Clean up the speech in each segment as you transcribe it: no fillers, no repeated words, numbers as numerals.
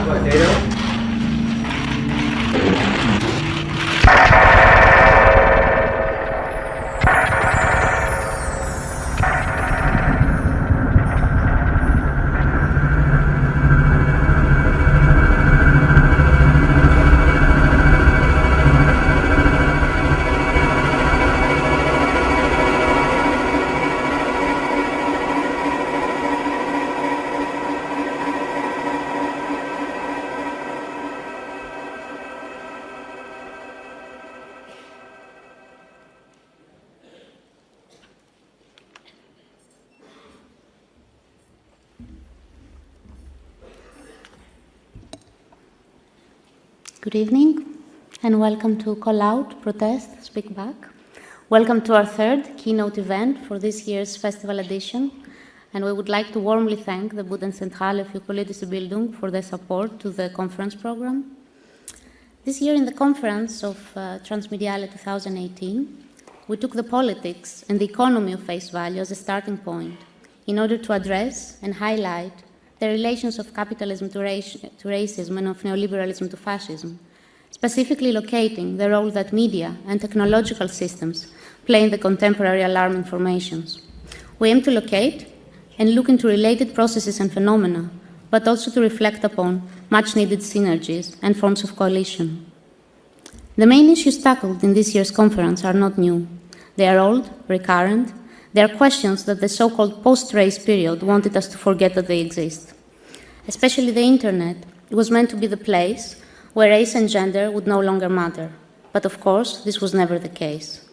about data. Good evening, and welcome to Call Out, Protest, Speak Back. Welcome to our third Keynote event for this year's festival edition, and we would like to warmly thank the Bodenzentrale für politische Bildung for their support to the conference program. This year in the conference of Transmediale 2018, we took the politics and the economy of face value as a starting point in order to address and highlight the relations of capitalism to racism and of neoliberalism to fascism, specifically locating the role that media and technological systems play in the contemporary alarming formations. We aim to locate and look into related processes and phenomena, but also to reflect upon much-needed synergies and forms of coalition. The main issues tackled in this year's conference are not new. They are old, recurrent. They are questions that the so-called post-race period wanted us to forget that they exist. Especially the internet was meant to be the place where race and gender would no longer matter. But of course, this was never the case.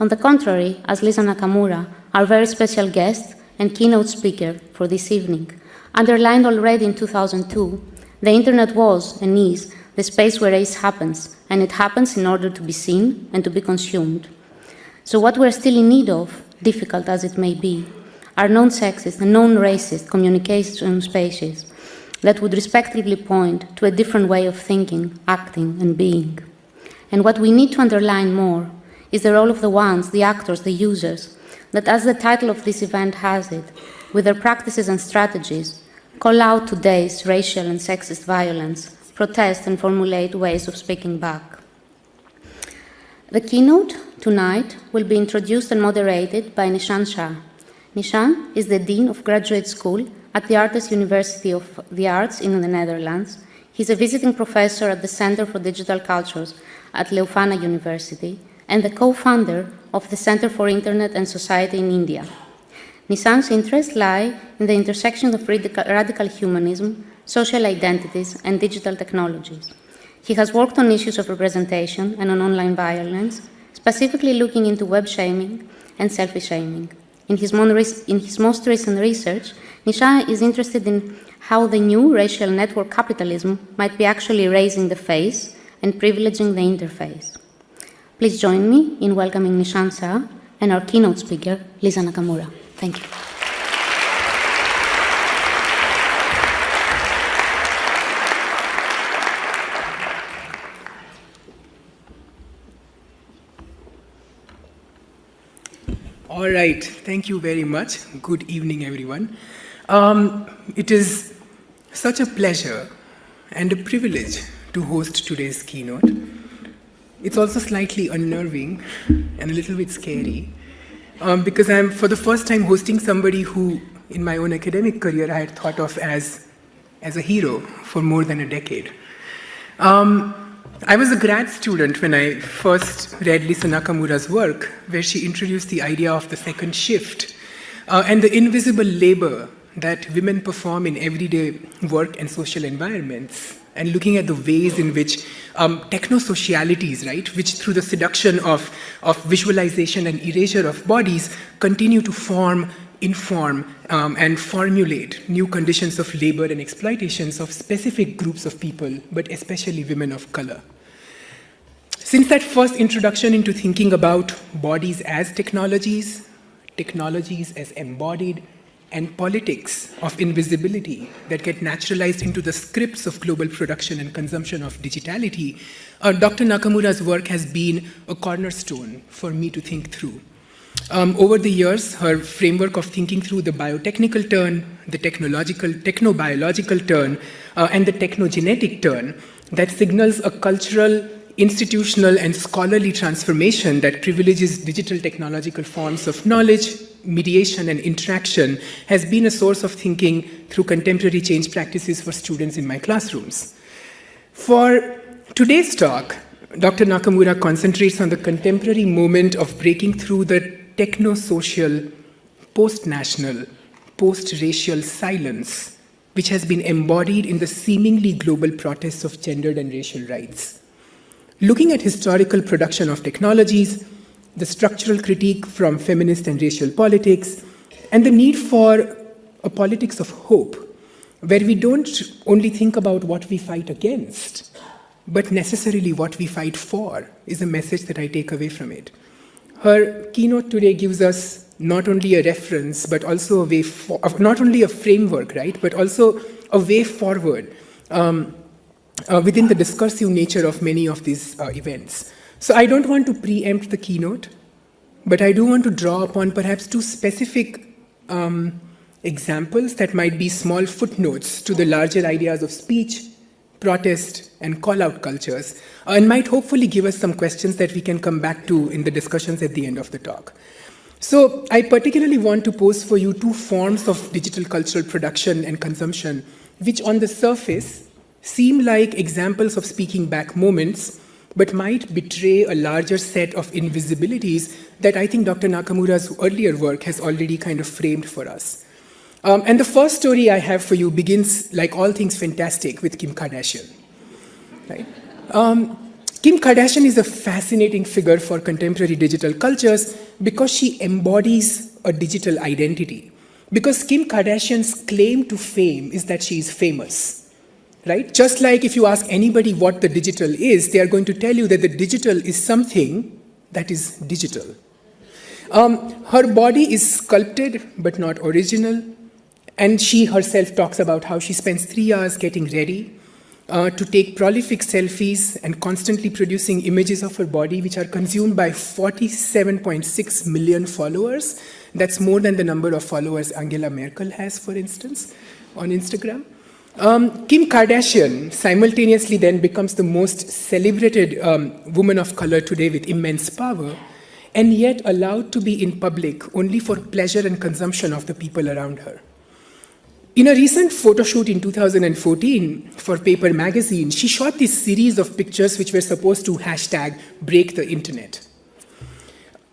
On the contrary, as Lisa Nakamura, our very special guest and keynote speaker for this evening, underlined already in 2002, the internet was and is the space where race happens, and it happens in order to be seen and to be consumed. So what we're still in need of, difficult as it may be, are non-sexist and non-racist communication spaces that would respectively point to a different way of thinking, acting, and being. And what we need to underline more is the role of the ones, the actors, the users, that, as the title of this event has it, with their practices and strategies, call out today's racial and sexist violence, protest and formulate ways of speaking back. The keynote tonight will be introduced and moderated by Nishant Shah. Nishant is the Dean of Graduate School at the Artes University of the Arts in the Netherlands. He's a visiting professor at the Center for Digital Cultures at Leuphana University and the co-founder of the Center for Internet and Society in India. Nishant's interests lie in the intersection of radical humanism, social identities, and digital technologies. He has worked on issues of representation and on online violence, specifically looking into web shaming and selfie shaming. In his most recent research, Nishant is interested in how the new racial network capitalism might be actually raising the face and privileging the interface. Please join me in welcoming Nishant Shah and our keynote speaker, Lisa Nakamura. Thank you. All right, thank you very much. Good evening, everyone. It is such a pleasure and a privilege to host today's keynote. It's also slightly unnerving and a little bit scary because I'm, for the first time, hosting somebody who, in my own academic career, I had thought of as a hero for more than a decade. I was a grad student when I first read Lisa Nakamura's work, where she introduced the idea of the second shift and the invisible labor that women perform in everyday work and social environments, and looking at the ways in which techno-socialities, right, which through the seduction of visualization and erasure of bodies, continue to form, inform, and formulate new conditions of labor and exploitations of specific groups of people, but especially women of color. Since that first introduction into thinking about bodies as technologies, technologies as embodied, and politics of invisibility that get naturalized into the scripts of global production and consumption of digitality, Dr. Nakamura's work has been a cornerstone for me to think through. Over the years, her framework of thinking through the biotechnical turn, the technobiological turn, and the technogenetic turn that signals a cultural, institutional, and scholarly transformation that privileges digital technological forms of knowledge, mediation, and interaction has been a source of thinking through contemporary change practices for students in my classrooms. For today's talk, Dr. Nakamura concentrates on the contemporary moment of breaking through the techno-social, post-national, post-racial silence, which has been embodied in the seemingly global protests of gendered and racial rights. Looking at historical production of technologies, the structural critique from feminist and racial politics, and the need for a politics of hope, where we don't only think about what we fight against, but necessarily what we fight for, is a message that I take away from it. Her keynote today gives us not only a reference, but also a way not only a framework, right, but also a way forward within the discursive nature of many of these events. So I don't want to preempt the keynote, but I do want to draw upon perhaps two specific examples that might be small footnotes to the larger ideas of speech, protest, and call-out cultures, and might hopefully give us some questions that we can come back to in the discussions at the end of the talk. So I particularly want to pose for you two forms of digital cultural production and consumption, which on the surface seem like examples of speaking back moments, but might betray a larger set of invisibilities that I think Dr. Nakamura's earlier work has already kind of framed for us. And the first story I have for you begins, like all things fantastic, with Kim Kardashian. Right? Kim Kardashian is a fascinating figure for contemporary digital cultures because she embodies a digital identity. Because Kim Kardashian's claim to fame is that she is famous. Right? Just like if you ask anybody what the digital is, they are going to tell you that the digital is something that is digital. Her body is sculpted but not original. And she herself talks about how she spends 3 hours getting ready to take prolific selfies and constantly producing images of her body, which are consumed by 47.6 million followers. That's more than the number of followers Angela Merkel has, for instance, on Instagram. Kim Kardashian simultaneously then becomes the most celebrated woman of color today with immense power, and yet allowed to be in public only for pleasure and consumption of the people around her. In a recent photo shoot in 2014 for Paper magazine, she shot this series of pictures which were supposed to #break the internet.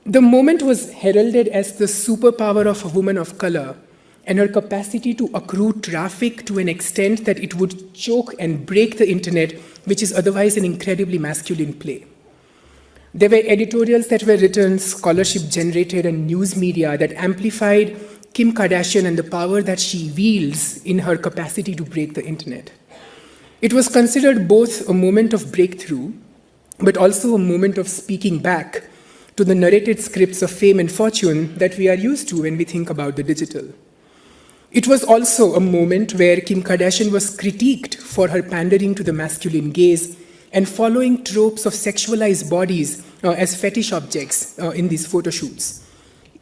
The moment was heralded as the superpower of a woman of color and her capacity to accrue traffic to an extent that it would choke and break the internet, which is otherwise an incredibly masculine play. There were editorials that were written, scholarship generated, and news media that amplified Kim Kardashian and the power that she wields in her capacity to break the internet. It was considered both a moment of breakthrough, but also a moment of speaking back to the narrated scripts of fame and fortune that we are used to when we think about the digital. It was also a moment where Kim Kardashian was critiqued for her pandering to the masculine gaze and following tropes of sexualized bodies as fetish objects in these photo shoots.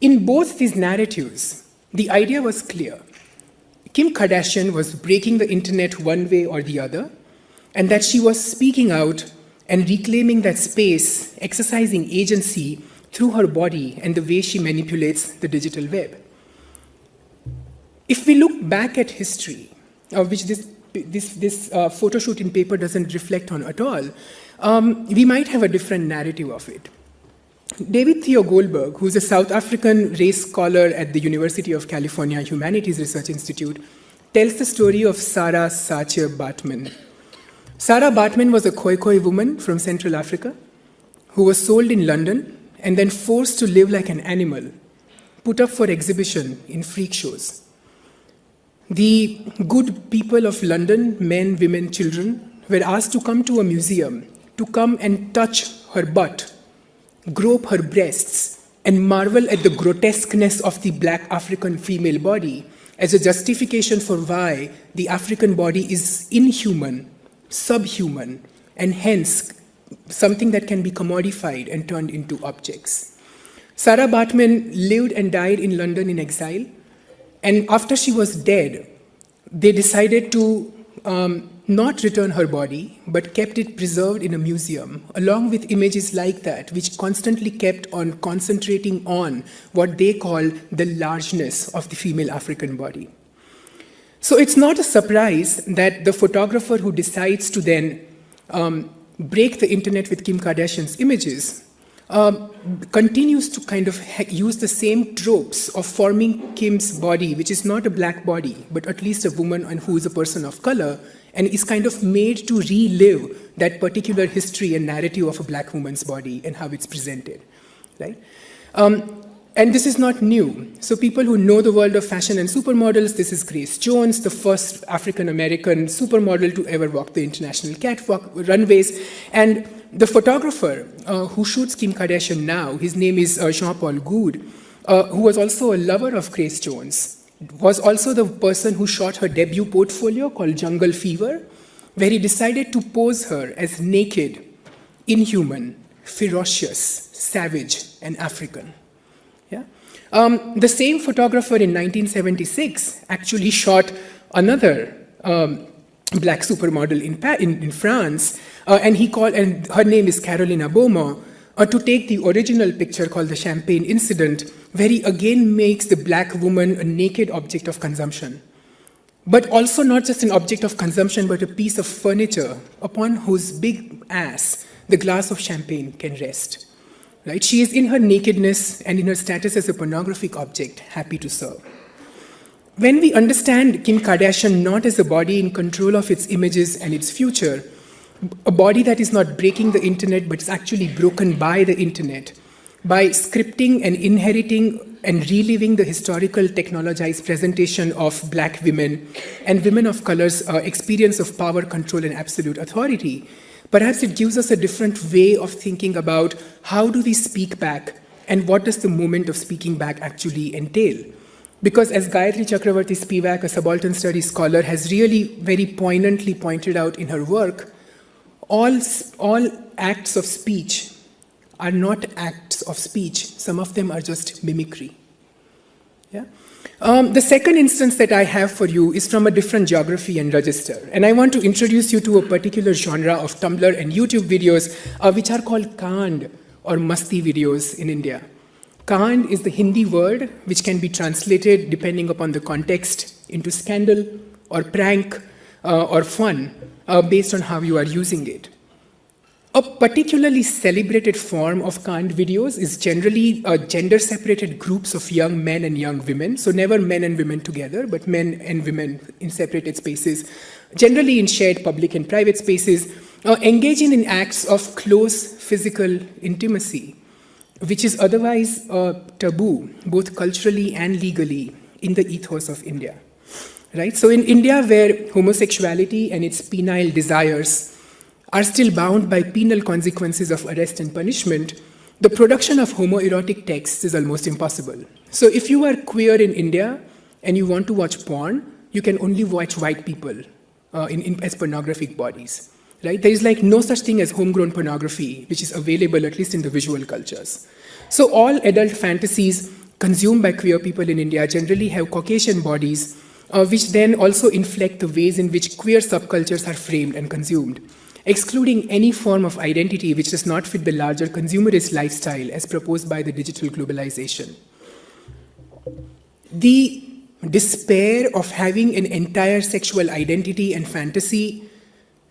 In both these narratives, the idea was clear. Kim Kardashian was breaking the internet one way or the other, and that she was speaking out and reclaiming that space, exercising agency through her body and the way she manipulates the digital web. If we look back at history, which this photo shoot in Paper doesn't reflect on at all, we might have a different narrative of it. David Theo Goldberg, who's a South African race scholar at the University of California Humanities Research Institute, tells the story of Sarah Sache Baartman. Sarah Baartman was a Khoi woman from Central Africa who was sold in London and then forced to live like an animal, put up for exhibition in freak shows. The good people of London, men, women, children, were asked to come to a museum, to come and touch her butt, grope her breasts, and marvel at the grotesqueness of the black African female body as a justification for why the African body is inhuman, subhuman, and hence something that can be commodified and turned into objects. Sarah Baartman lived and died in London in exile, and after she was dead, they decided to not return her body, but kept it preserved in a museum, along with images like that, which constantly kept on concentrating on what they call the largeness of the female African body. So it's not a surprise that the photographer who decides to then break the internet with Kim Kardashian's images continues to kind of use the same tropes of forming Kim's body, which is not a black body, but at least a woman and who is a person of color, and is kind of made to relive that particular history and narrative of a black woman's body and how it's presented, right? And this is not new. So people who know the world of fashion and supermodels, this is Grace Jones, the first African-American supermodel to ever walk the international catwalk runways. And the photographer who shoots Kim Kardashian now, his name is Jean-Paul Goude, who was also a lover of Grace Jones, was also the person who shot her debut portfolio called Jungle Fever, where he decided to pose her as naked, inhuman, ferocious, savage, and African. Yeah? The same photographer in 1976 actually shot another black supermodel in France, and her name is Carolina Beaumont, to take the original picture called the Champagne Incident, where he again makes the black woman a naked object of consumption. But also not just an object of consumption, but a piece of furniture upon whose big ass the glass of champagne can rest. Right? She is in her nakedness and in her status as a pornographic object, happy to serve. When we understand Kim Kardashian not as a body in control of its images and its future, a body that is not breaking the internet, but is actually broken by the internet, by scripting and inheriting and reliving the historical technologized presentation of black women and women of color's experience of power, control, and absolute authority, perhaps it gives us a different way of thinking about how do we speak back and what does the moment of speaking back actually entail. Because as Gayatri Chakravarti Spivak, a subaltern studies scholar, has really very poignantly pointed out in her work, all acts of speech are not acts of speech. Some of them are just mimicry. Yeah? The second instance that I have for you is from a different geography and register. And I want to introduce you to a particular genre of Tumblr and YouTube videos, which are called Kand or Masti videos in India. Kand is the Hindi word which can be translated, depending upon the context, into scandal or prank or fun, based on how you are using it. A particularly celebrated form of Kand videos is generally gender-separated groups of young men and young women, so never men and women together, but men and women in separated spaces, generally in shared public and private spaces, engaging in acts of close physical intimacy, which is otherwise taboo, both culturally and legally, in the ethos of India. Right? So in India, where homosexuality and its penile desires are still bound by penal consequences of arrest and punishment, the production of homoerotic texts is almost impossible. So if you are queer in India and you want to watch porn, you can only watch white people as pornographic bodies. Right? There is like no such thing as homegrown pornography, which is available at least in the visual cultures. So all adult fantasies consumed by queer people in India generally have Caucasian bodies, which then also inflect the ways in which queer subcultures are framed and consumed, excluding any form of identity which does not fit the larger consumerist lifestyle as proposed by the digital globalization. The despair of having an entire sexual identity and fantasy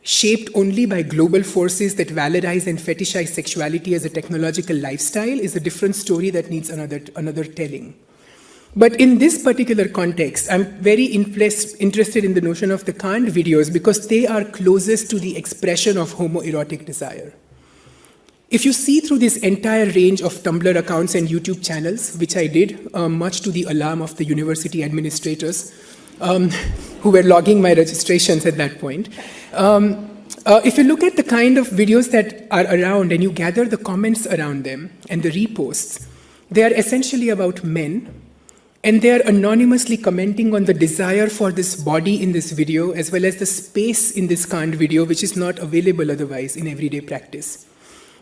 shaped only by global forces that valorize and fetishize sexuality as a technological lifestyle is a different story that needs another telling. But in this particular context, I'm very interested in the notion of the Kand videos because they are closest to the expression of homoerotic desire. If you see through this entire range of Tumblr accounts and YouTube channels, which I did, much to the alarm of the university administrators who were logging my registrations at that point, if you look at the kind of videos that are around and you gather the comments around them and the reposts, they are essentially about men. And they are anonymously commenting on the desire for this body in this video, as well as the space in this Kand video, which is not available otherwise in everyday practice.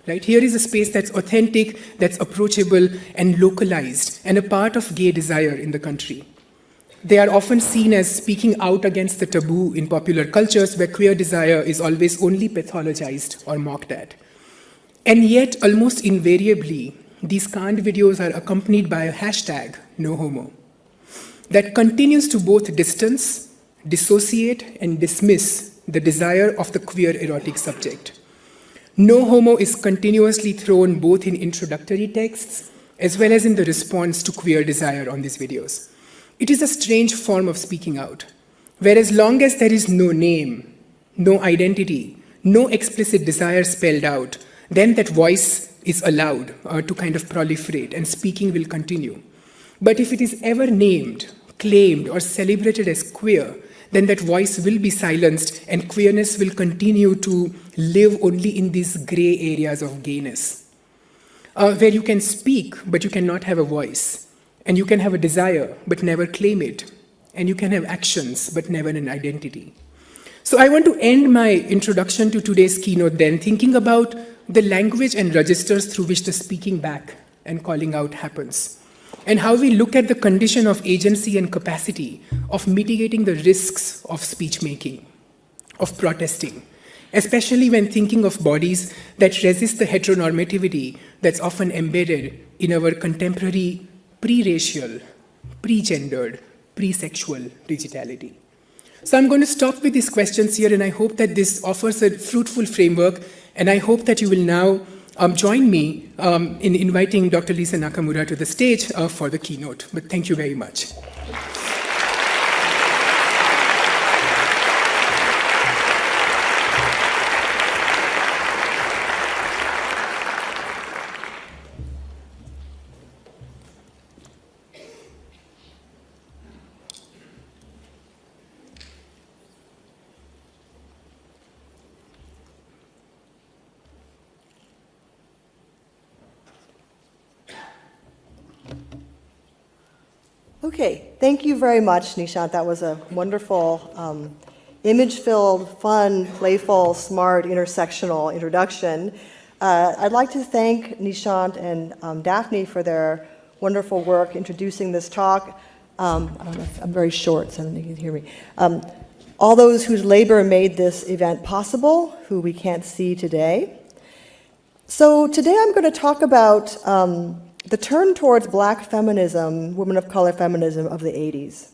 Right? Here is a space that's authentic, that's approachable and localized, and a part of gay desire in the country. They are often seen as speaking out against the taboo in popular cultures where queer desire is always only pathologized or mocked at. And yet, almost invariably, these canned videos are accompanied by a hashtag, #NoHomo, that continues to both distance, dissociate, and dismiss the desire of the queer erotic subject. #NoHomo is continuously thrown both in introductory texts as well as in the response to queer desire on these videos. It is a strange form of speaking out, where as long as there is no name, no identity, no explicit desire spelled out, then that voice is allowed to kind of proliferate and speaking will continue. But if it is ever named, claimed, or celebrated as queer, then that voice will be silenced and queerness will continue to live only in these gray areas of gayness, where you can speak, but you cannot have a voice, and you can have a desire, but never claim it, and you can have actions, but never an identity. So I want to end my introduction to today's keynote then thinking about the language and registers through which the speaking back and calling out happens, and how we look at the condition of agency and capacity of mitigating the risks of speech making, of protesting, especially when thinking of bodies that resist the heteronormativity that's often embedded in our contemporary pre-racial, pre-gendered, pre-sexual digitality. So I'm going to stop with these questions here, and I hope that this offers a fruitful framework, and I hope that you will now join me in inviting Dr. Lisa Nakamura to the stage for the keynote. But thank you very much. Okay, thank you very much, Nishant. That was a wonderful, image-filled, fun, playful, smart, intersectional introduction. I'd like to thank Nishant and Daphne for their wonderful work introducing this talk. I don't know if I'm very short, so you can hear me. All those whose labor made this event possible, who we can't see today. So today I'm going to talk about the turn towards Black feminism, women of color feminism of the 80s.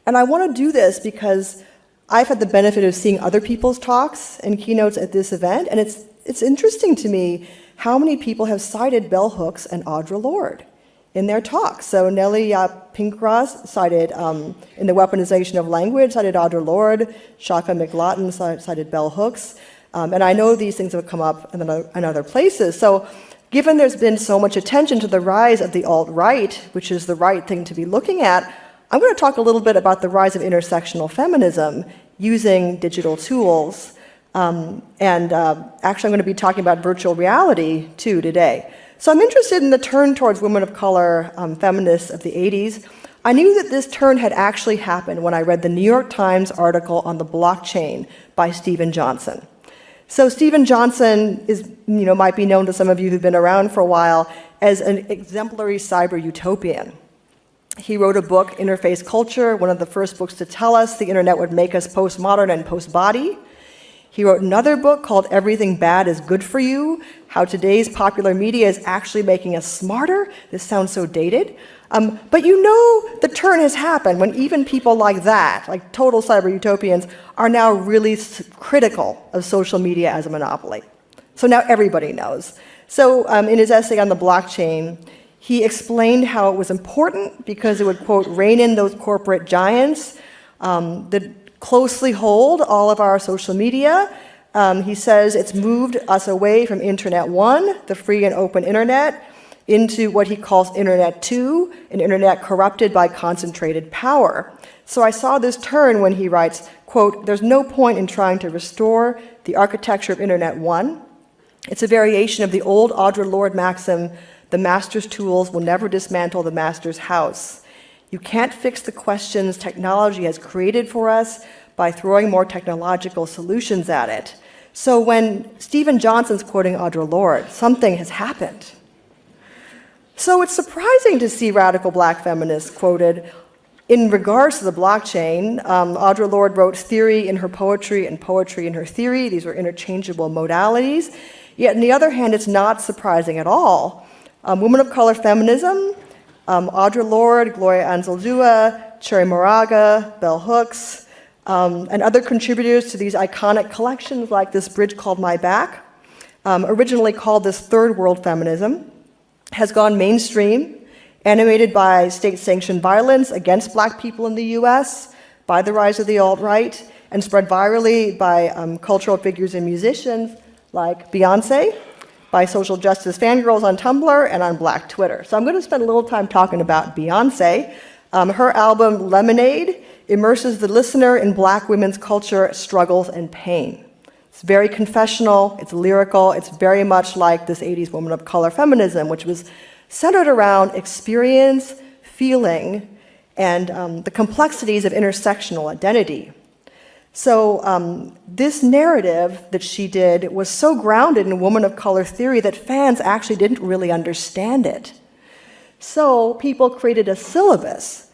And I want to do this because I've had the benefit of seeing other people's talks and keynotes at this event, and it's interesting to me how many people have cited bell hooks and Audre Lorde in their talks. So Nellie Pinkross cited, in the weaponization of language, cited Audre Lorde, Shaka McLaughlin cited bell hooks, and I know these things have come up in other places. So given there's been so much attention to the rise of the alt-right, which is the right thing to be looking at, I'm going to talk a little bit about the rise of intersectional feminism using digital tools. Actually, I'm going to be talking about virtual reality, too, today. So I'm interested in the turn towards women of color feminists of the 80s. I knew that this turn had actually happened when I read the New York Times article on the blockchain by Stephen Johnson. So Stephen Johnson might be known to some of you who've been around for a while as an exemplary cyber utopian. He wrote a book, Interface Culture, one of the first books to tell us the internet would make us postmodern and postbody. He wrote another book called Everything Bad is Good for You, how today's popular media is actually making us smarter. This sounds so dated. But the turn has happened when even people like that, like total cyber utopians, are now really critical of social media as a monopoly. So now everybody knows. So in his essay on the blockchain, he explained how it was important because it would, quote, rein in those corporate giants that closely hold all of our social media. He says it's moved us away from Internet 1, the free and open internet, into what he calls Internet 2, an internet corrupted by concentrated power. So I saw this turn when he writes, quote, there's no point in trying to restore the architecture of Internet 1. It's a variation of the old Audre Lorde maxim, the master's tools will never dismantle the master's house. You can't fix the questions technology has created for us by throwing more technological solutions at it. So when Stephen Johnson's quoting Audre Lorde, something has happened. So it's surprising to see radical black feminists quoted in regards to the blockchain. Audre Lorde wrote theory in her poetry and poetry in her theory. These were interchangeable modalities. Yet on the other hand, it's not surprising at all. Women of color feminism, Audre Lorde, Gloria Anzaldúa, Cherry Moraga, Bell Hooks, and other contributors to these iconic collections like this bridge called My Back, originally called this third world feminism, has gone mainstream, animated by state-sanctioned violence against black people in the US, by the rise of the alt-right, and spread virally by cultural figures and musicians like Beyonce, by social justice fangirls on Tumblr and on Black Twitter. So I'm going to spend a little time talking about Beyonce. Her album Lemonade immerses the listener in black women's culture, struggles, and pain. It's very confessional, it's lyrical, it's very much like this 80s woman of color feminism, which was centered around experience, feeling, and the complexities of intersectional identity. So this narrative that she did was so grounded in woman of color theory that fans actually didn't really understand it. So people created a syllabus,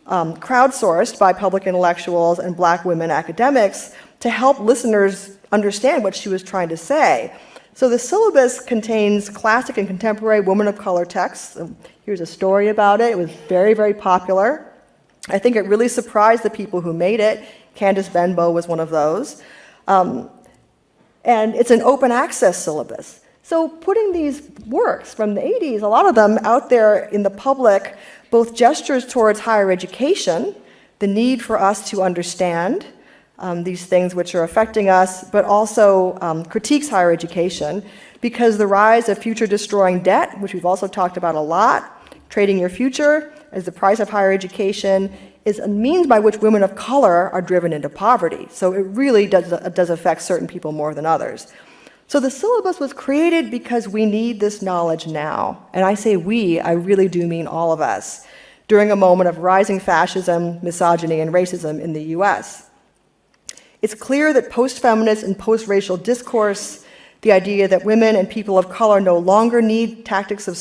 crowdsourced by public intellectuals and black women academics to help listeners understand what she was trying to say. So the syllabus contains classic and contemporary women of color texts. Here's a story about it. It was very, very popular. I think it really surprised the people who made it. Candice Benbow was one of those. And it's an open access syllabus. So putting these works from the 80s, a lot of them out there in the public, both gestures towards higher education, the need for us to understand these things which are affecting us, but also critiques higher education, because the rise of future-destroying debt, which we've also talked about a lot, trading your future as the price of higher education, is a means by which women of color are driven into poverty. So it really does affect certain people more than others. So the syllabus was created because we need this knowledge now. And I say we, I really do mean all of us, during a moment of rising fascism, misogyny, and racism in the US. It's clear that post-feminist and post-racial discourse, the idea that women and people of color no longer need tactics and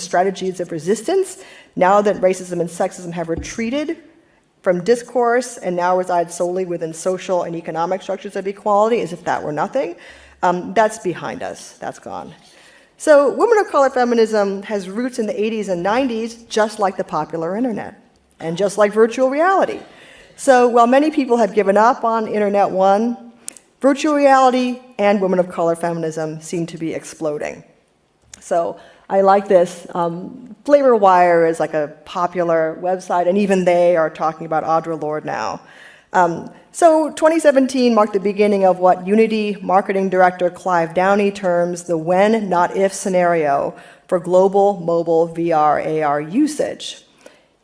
strategies of resistance, now that racism and sexism have retreated from discourse and now reside solely within social and economic structures of equality, as if that were nothing, that's behind us, that's gone. So women of color feminism has roots in the 80s and 90s, just like the popular internet, and just like virtual reality. So while many people have given up on Internet 1, virtual reality and women of color feminism seem to be exploding. So I like this. Flavor Wire is like a popular website, and even they are talking about Audre Lorde now. So 2017 marked the beginning of what Unity marketing director Clive Downey terms the when, not if scenario for global mobile VR, AR usage.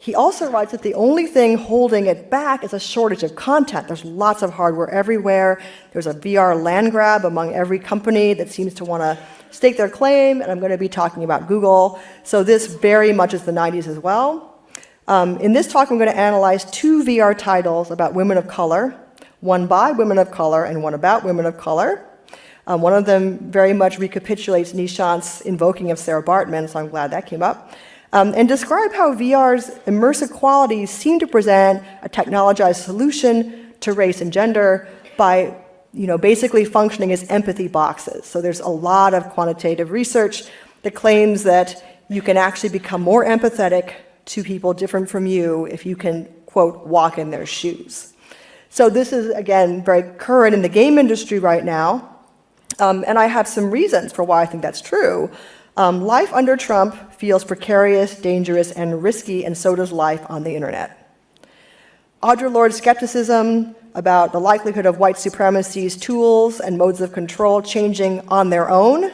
He also writes that the only thing holding it back is a shortage of content. There's lots of hardware everywhere. There's a VR land grab among every company that seems to want to stake their claim, and I'm going to be talking about Google. So this very much is the 90s as well. In this talk, I'm going to analyze two VR titles about women of color, one by women of color and one about women of color. One of them very much recapitulates Nishant's invoking of Sarah Baartman, so I'm glad that came up. And describe how VR's immersive qualities seem to present a technologized solution to race and gender by basically functioning as empathy boxes. So there's a lot of quantitative research that claims that you can actually become more empathetic to people different from you if you can, quote, walk in their shoes. So this is, again, very current in the game industry right now. And I have some reasons for why I think that's true. Life under Trump feels precarious, dangerous, and risky, and so does life on the internet. Audre Lorde's skepticism about the likelihood of white supremacy's tools and modes of control changing on their own,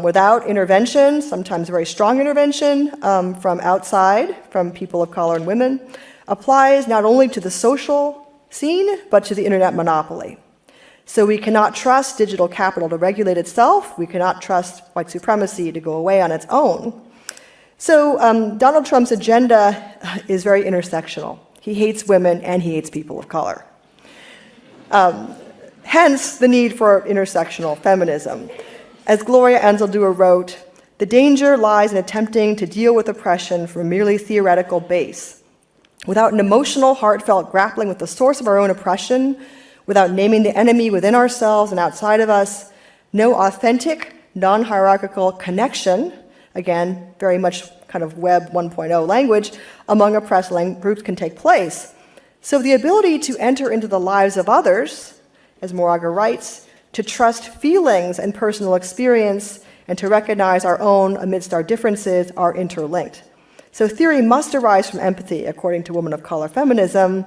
without intervention, sometimes very strong intervention from outside, from people of color and women, applies not only to the social scene, but to the internet monopoly. So we cannot trust digital capital to regulate itself. We cannot trust white supremacy to go away on its own. So Donald Trump's agenda is very intersectional. He hates women and he hates people of color. Hence the need for intersectional feminism. As Gloria Anzaldúa wrote, the danger lies in attempting to deal with oppression from a merely theoretical base. Without an emotional, heartfelt grappling with the source of our own oppression, without naming the enemy within ourselves and outside of us, no authentic, non-hierarchical connection, again, very much kind of Web 1.0 language, among oppressed groups can take place. So the ability to enter into the lives of others, as Moraga writes, to trust feelings and personal experience, and to recognize our own amidst our differences are interlinked. So theory must arise from empathy, according to women of color feminism.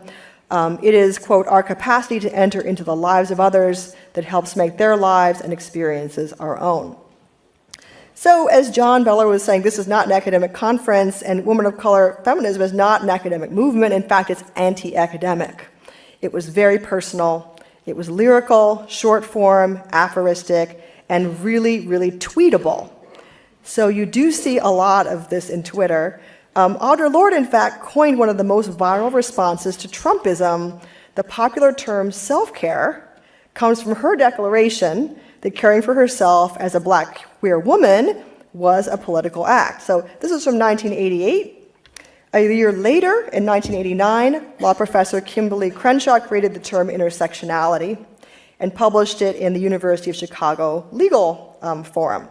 It is, quote, our capacity to enter into the lives of others that helps make their lives and experiences our own. So as John Beller was saying, this is not an academic conference, and women of color feminism is not an academic movement. In fact, it's anti-academic. It was very personal. It was lyrical, short form, aphoristic, and really, really tweetable. So you do see a lot of this in Twitter. Audre Lorde, in fact, coined one of the most viral responses to Trumpism. The popular term self-care comes from her declaration that caring for herself as a black queer woman was a political act. So this is from 1988. A year later, in 1989, law professor Kimberly Crenshaw created the term intersectionality and published it in the University of Chicago Legal Forum.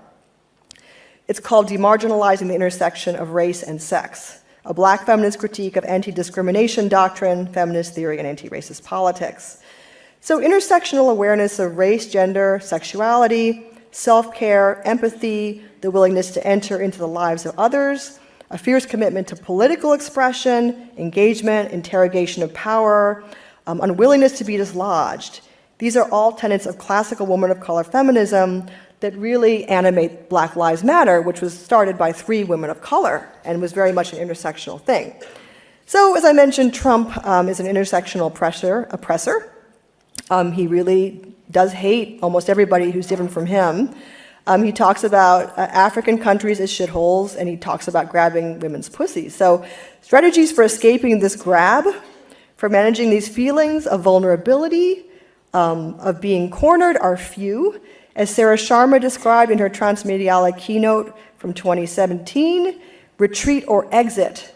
It's called Demarginalizing the Intersection of Race and Sex, a black feminist critique of anti-discrimination doctrine, feminist theory, and anti-racist politics. So intersectional awareness of race, gender, sexuality, self-care, empathy, the willingness to enter into the lives of others, a fierce commitment to political expression, engagement, interrogation of power, unwillingness to be dislodged. These are all tenets of classical women of color feminism that really animate Black Lives Matter, which was started by 3 women of color and was very much an intersectional thing. So, as I mentioned, Trump is an intersectional oppressor. He really does hate almost everybody who's different from him. He talks about African countries as shitholes, and he talks about grabbing women's pussies. So strategies for escaping this grab, for managing these feelings of vulnerability, of being cornered are few. As Sarah Sharma described in her transmediale keynote from 2017, retreat or exit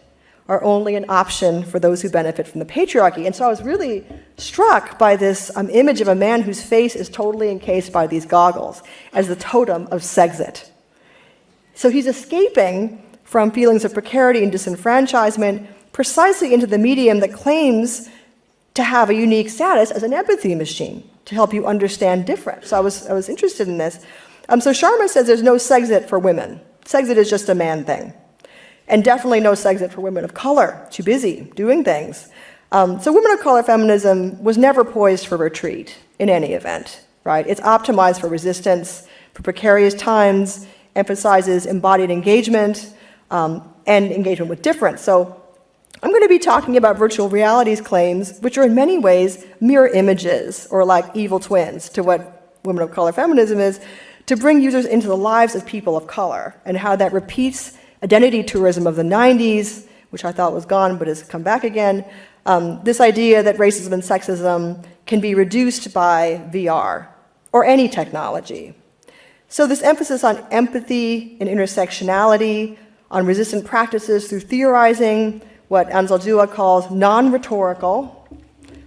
are only an option for those who benefit from the patriarchy. And so I was really struck by this image of a man whose face is totally encased by these goggles as the totem of sexist. So he's escaping from feelings of precarity and disenfranchisement precisely into the medium that claims to have a unique status as an empathy machine to help you understand different. So I was interested in this. So Sharma says there's no sexist for women. Sexist is just a man thing. And definitely no sexist for women of color, too busy doing things. So women of color feminism was never poised for retreat in any event, right? It's optimized for resistance, for precarious times, emphasizes embodied engagement, and engagement with difference. So I'm going to be talking about virtual realities claims, which are in many ways mirror images or like evil twins to what women of color feminism is, to bring users into the lives of people of color and how that repeats identity tourism of the 90s, which I thought was gone but has come back again. This idea that racism and sexism can be reduced by VR or any technology. So this emphasis on empathy and intersectionality, on resistant practices through theorizing, what Anzaldúa calls non-rhetorical,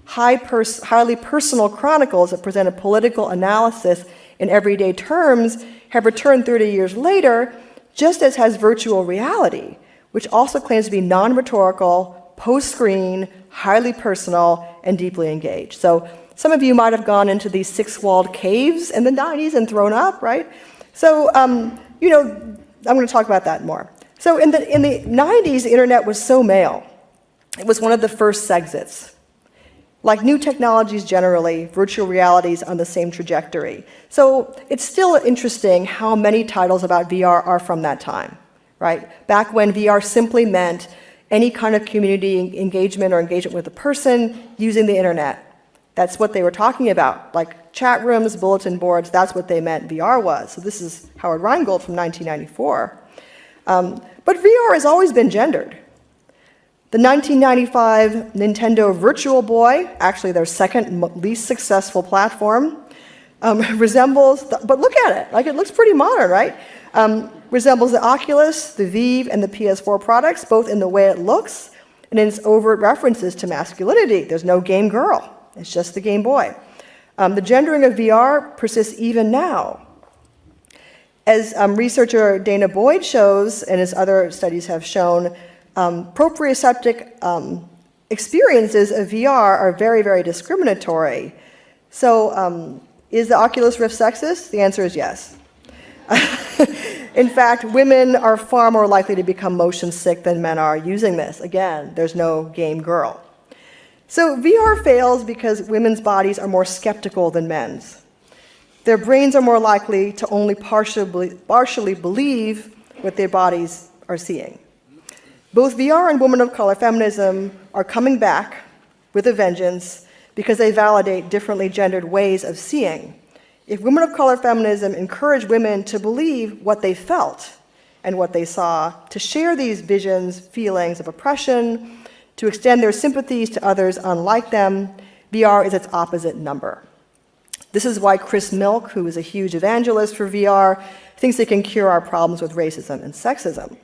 highly personal chronicles that present a political analysis in everyday terms have returned 30 years later, just as has virtual reality, which also claims to be non-rhetorical, post-screen, highly personal, and deeply engaged. So some of you might have gone into these 6-walled caves in the 90s and thrown up, right? So, I'm going to talk about that more. So in the 90s, the internet was so male. It was one of the first sexits. Like new technologies generally, virtual reality is on the same trajectory. So it's still interesting how many titles about VR are from that time, right? Back when VR simply meant any kind of community engagement or engagement with a person using the internet. That's what they were talking about, like chat rooms, bulletin boards, that's what they meant VR was. So this is Howard Rheingold from 1994. But VR has always been gendered. The 1995 Nintendo Virtual Boy, actually their second least successful platform, resembles, but look at it, like it looks pretty modern, right? Resembles the Oculus, the Vive, and the PS4 products, both in the way it looks and in its overt references to masculinity. There's no game girl, it's just the Game Boy. The gendering of VR persists even now. As researcher Dana Boyd shows, and as other studies have shown, proprioceptic experiences of VR are very, very discriminatory. So is the Oculus Rift sexist? The answer is yes. In fact, women are far more likely to become motion sick than men are using this. Again, there's no game girl. So VR fails because women's bodies are more skeptical than men's. Their brains are more likely to only partially believe what their bodies are seeing. Both VR and women of color feminism are coming back with a vengeance because they validate differently gendered ways of seeing. If women of color feminism encourage women to believe what they felt and what they saw, to share these visions, feelings of oppression, to extend their sympathies to others unlike them, VR is its opposite number. This is why Chris Milk, who is a huge evangelist for VR, thinks it can cure our problems with racism and sexism.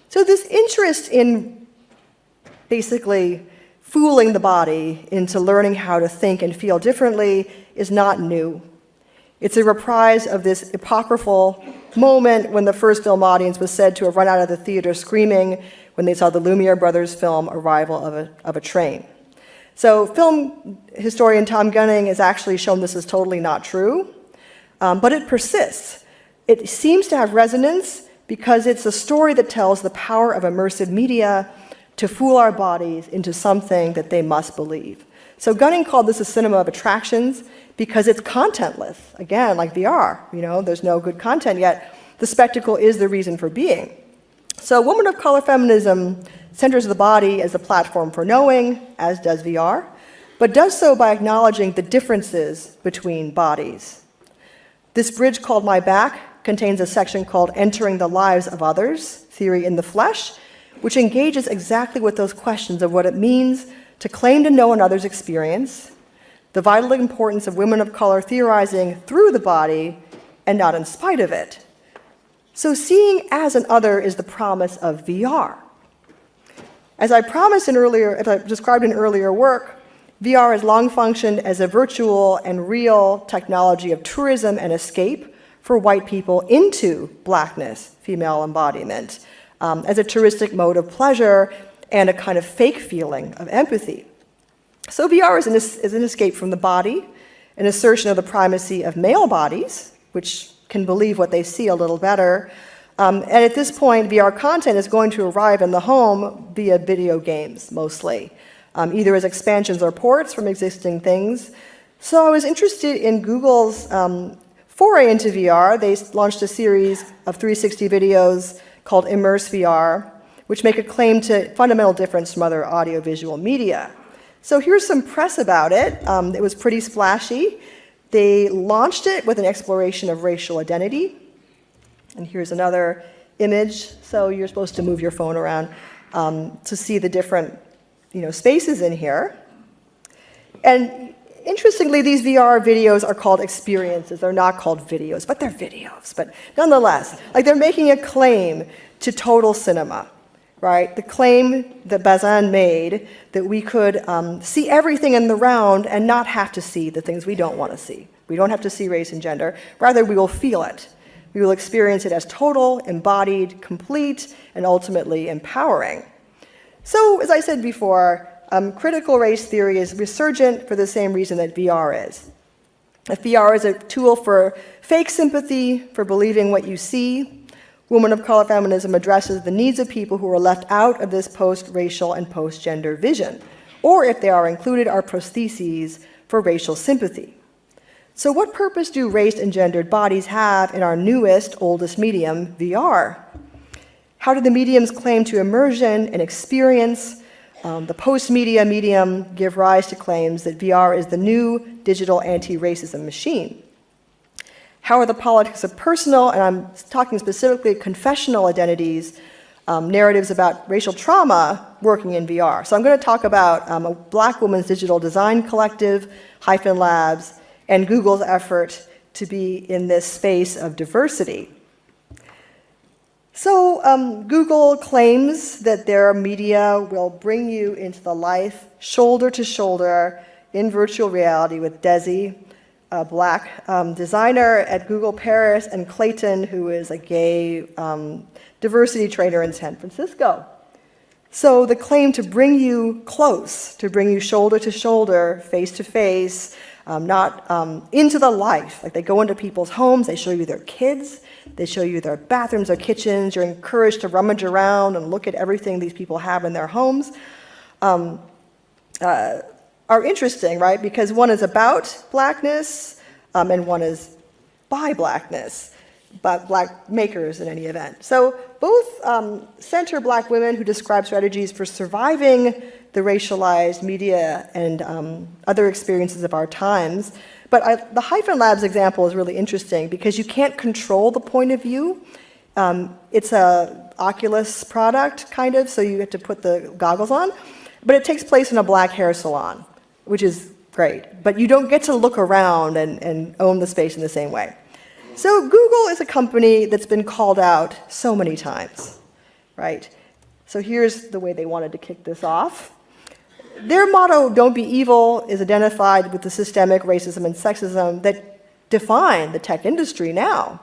So this interest in basically fooling the body into learning how to think and feel differently is not new. It's a reprise of this apocryphal moment when the first film audience was said to have run out of the theater screaming when they saw the Lumiere brothers film Arrival of a Train. So film historian Tom Gunning has actually shown this is totally not true, but it persists. It seems to have resonance because it's a story that tells the power of immersive media to fool our bodies into something that they must believe. So Gunning called this a cinema of attractions because it's contentless. Again, like VR, there's no good content, yet the spectacle is the reason for being. So women of color feminism centers the body as a platform for knowing, as does VR, but does so by acknowledging the differences between bodies. This bridge called My Back contains a section called Entering the Lives of Others, Theory in the Flesh, which engages exactly with those questions of what it means to claim to know another's experience, the vital importance of women of color theorizing through the body and not in spite of it. So seeing as an other is the promise of VR. As I described in earlier work, VR has long functioned as a virtual and real technology of tourism and escape for white people into blackness, female embodiment, as a touristic mode of pleasure and a kind of fake feeling of empathy. So VR is an escape from the body, an assertion of the primacy of male bodies, which can believe what they see a little better. And at this point, VR content is going to arrive in the home via video games, mostly, either as expansions or ports from existing things. So I was interested in Google's foray into VR. They launched a series of 360 videos called Immerse Vr, which make a claim to fundamental difference from other audiovisual media. So here's some press about it. It was pretty splashy. They launched it with an exploration of racial identity. And here's another image. So you're supposed to move your phone around to see the different spaces in here. And interestingly, these VR videos are called experiences. They're not called videos, but they're videos. But nonetheless, they're making a claim to total cinema. Right? The claim that Bazin made that we could see everything in the round and not have to see the things we don't want to see. We don't have to see race and gender. Rather, we will feel it. We will experience it as total, embodied, complete, and ultimately empowering. So, as I said before, critical race theory is resurgent for the same reason that VR is. If VR is a tool for fake sympathy, for believing what you see, women of color feminism addresses the needs of people who are left out of this post-racial and post-gender vision, or if they are included, are prostheses for racial sympathy. So what purpose do race and gendered bodies have in our newest, oldest medium, VR? How do the mediums claim to immersion and experience? The post-media medium give rise to claims that VR is the new digital anti-racism machine. How are the politics of personal, and I'm talking specifically confessional identities, narratives about racial trauma working in VR. So I'm going to talk about a Black women's digital design collective, Hyphen Labs, and Google's effort to be in this space of diversity. So Google claims that their media will bring you into the life shoulder to shoulder in virtual reality with Desi, a Black designer at Google Paris, and Clayton, who is a gay diversity trainer in San Francisco. So the claim to bring you close, to bring you shoulder to shoulder, face to face, not into the life. Like they go into people's homes, they show you their kids, they show you their bathrooms, their kitchens, you're encouraged to rummage around and look at everything these people have in their homes, are interesting, right? Because one is about Blackness and one is by Blackness, but Black makers in any event. So both center Black women who describe strategies for surviving the racialized media and other experiences of our times. But the Hyphen Labs example is really interesting because you can't control the point of view. It's a Oculus product, kind of, so you have to put the goggles on. But it takes place in a Black hair salon, which is great. But you don't get to look around and own the space in the same way. So Google is a company that's been called out so many times, right? So here's the way they wanted to kick this off. Their motto, "Don't be evil," is identified with the systemic racism and sexism that define the tech industry now.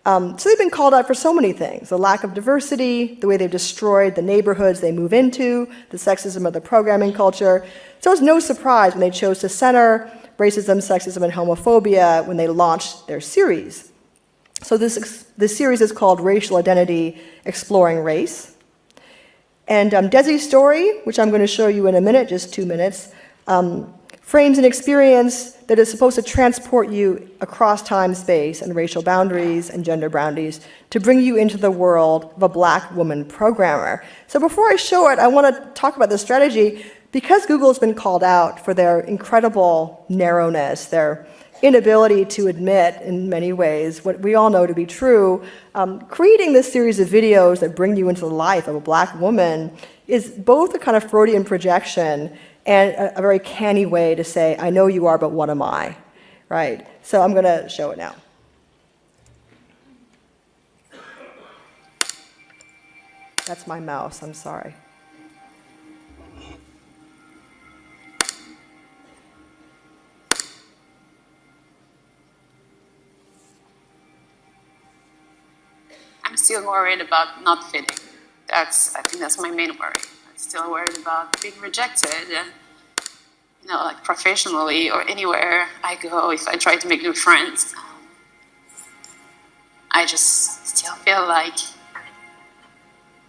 So they've been called out for so many things: the lack of diversity, the way they've destroyed the neighborhoods they move into, the sexism of the programming culture. So it's no surprise when they chose to center racism, sexism, and homophobia when they launched their series. So this series is called Racial Identity: Exploring Race. And Desi's story, which I'm going to show you in a minute, just 2 minutes, frames an experience that is supposed to transport you across time, space, and racial boundaries and gender boundaries to bring you into the world of a Black woman programmer. So before I show it, I want to talk about the strategy. Because Google has been called out for their incredible narrowness, their inability to admit, in many ways, what we all know to be true, creating this series of videos that bring you into the life of a Black woman is both a kind of Freudian projection and a very canny way to say, I know you are, but what am I, right? So I'm going to show it now. That's my mouse, I'm sorry. I'm still worried about not fitting. I think that's my main worry. I'm still worried about being rejected, and like professionally or anywhere I go, if I try to make new friends, I just still feel like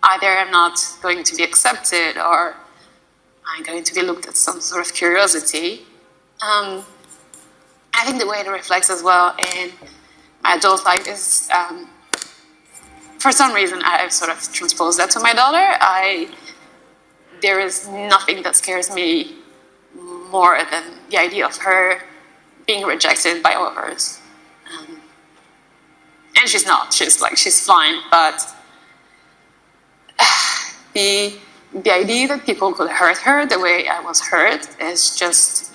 either I'm not going to be accepted or I'm going to be looked at some sort of curiosity. I think the way it reflects as well in my adult life is, for some reason, I've sort of transposed that to my daughter. There is nothing that scares me more than the idea of her being rejected by others. And she's not. She's fine. But the idea that people could hurt her the way I was hurt is just,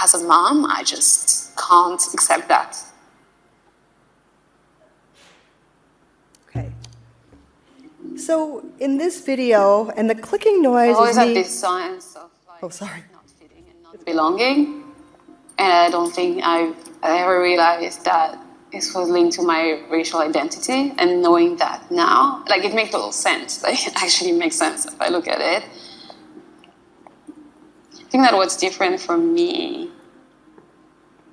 as a mom, I just can't accept that. Okay. So in this video, and the clicking noise I always is have me... this sense of Oh, sorry. not fitting and not belonging. And I don't think I ever realized that this was linked to my racial identity, and knowing that now, it makes total sense. It actually makes sense if I look at it. I think that what's different from me,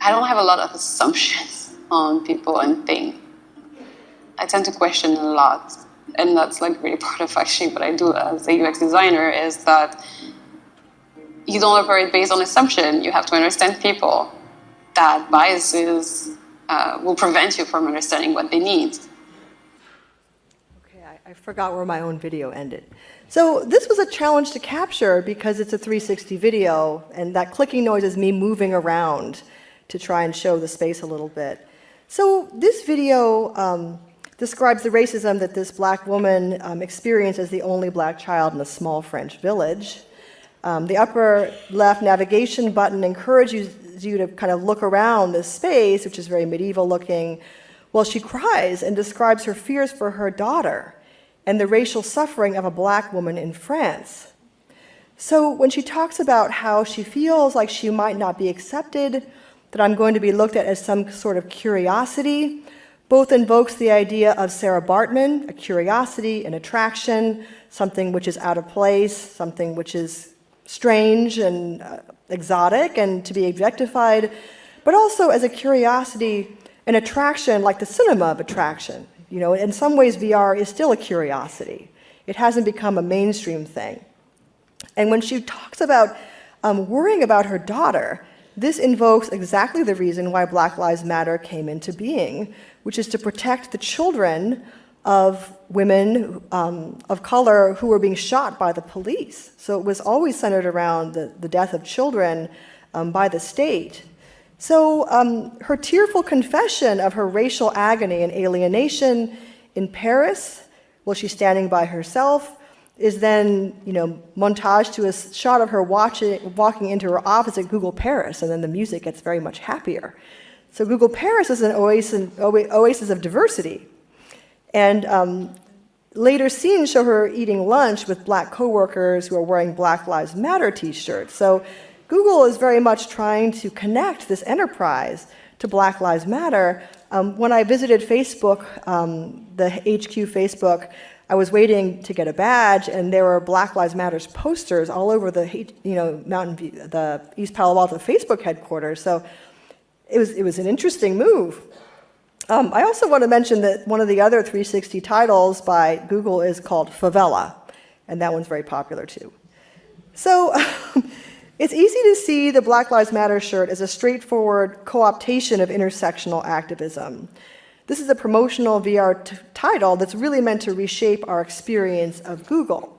I don't have a lot of assumptions on people and things. I tend to question a lot, and that's really part of actually what I do as a UX designer, is that you don't operate based on assumption. You have to understand people. That biases will prevent you from understanding what they need. Okay, I forgot where my own video ended. So this was a challenge to capture because it's a 360 video, and that clicking noise is me moving around to try and show the space a little bit. So this video describes the racism that this black woman experienced as the only black child in a small French village. The upper left navigation button encourages you to kind of look around this space, which is very medieval looking, while she cries and describes her fears for her daughter and the racial suffering of a black woman in France. So when she talks about how she feels like she might not be accepted, that I'm going to be looked at as some sort of curiosity, both invokes the idea of Sarah Baartman, a curiosity, an attraction, something which is out of place, something which is strange and exotic and to be objectified, but also as a curiosity, an attraction like the cinema of attraction. You know, in some ways VR is still a curiosity. It hasn't become a mainstream thing. And when she talks about worrying about her daughter, this invokes exactly the reason why Black Lives Matter came into being, which is to protect the children of women of color who were being shot by the police. So it was always centered around the death of children by the state. So her tearful confession of her racial agony and alienation in Paris, while she's standing by herself, is then, you know, montaged to a shot of her walking into her office at Google Paris, and then the music gets very much happier. So Google Paris is an oasis of diversity. And later scenes show her eating lunch with black coworkers who are wearing Black Lives Matter t-shirts. So Google is very much trying to connect this enterprise to Black Lives Matter. When I visited Facebook, the HQ Facebook, I was waiting to get a badge, and there were Black Lives Matter posters all over the, Mountain View, the East Palo Alto Facebook headquarters. So it was an interesting move. I also want to mention that one of the other 360 titles by Google is called Favela, and that one's very popular too. So it's easy to see the Black Lives Matter shirt as a straightforward co-optation of intersectional activism. This is a promotional VR title that's really meant to reshape our experience of Google.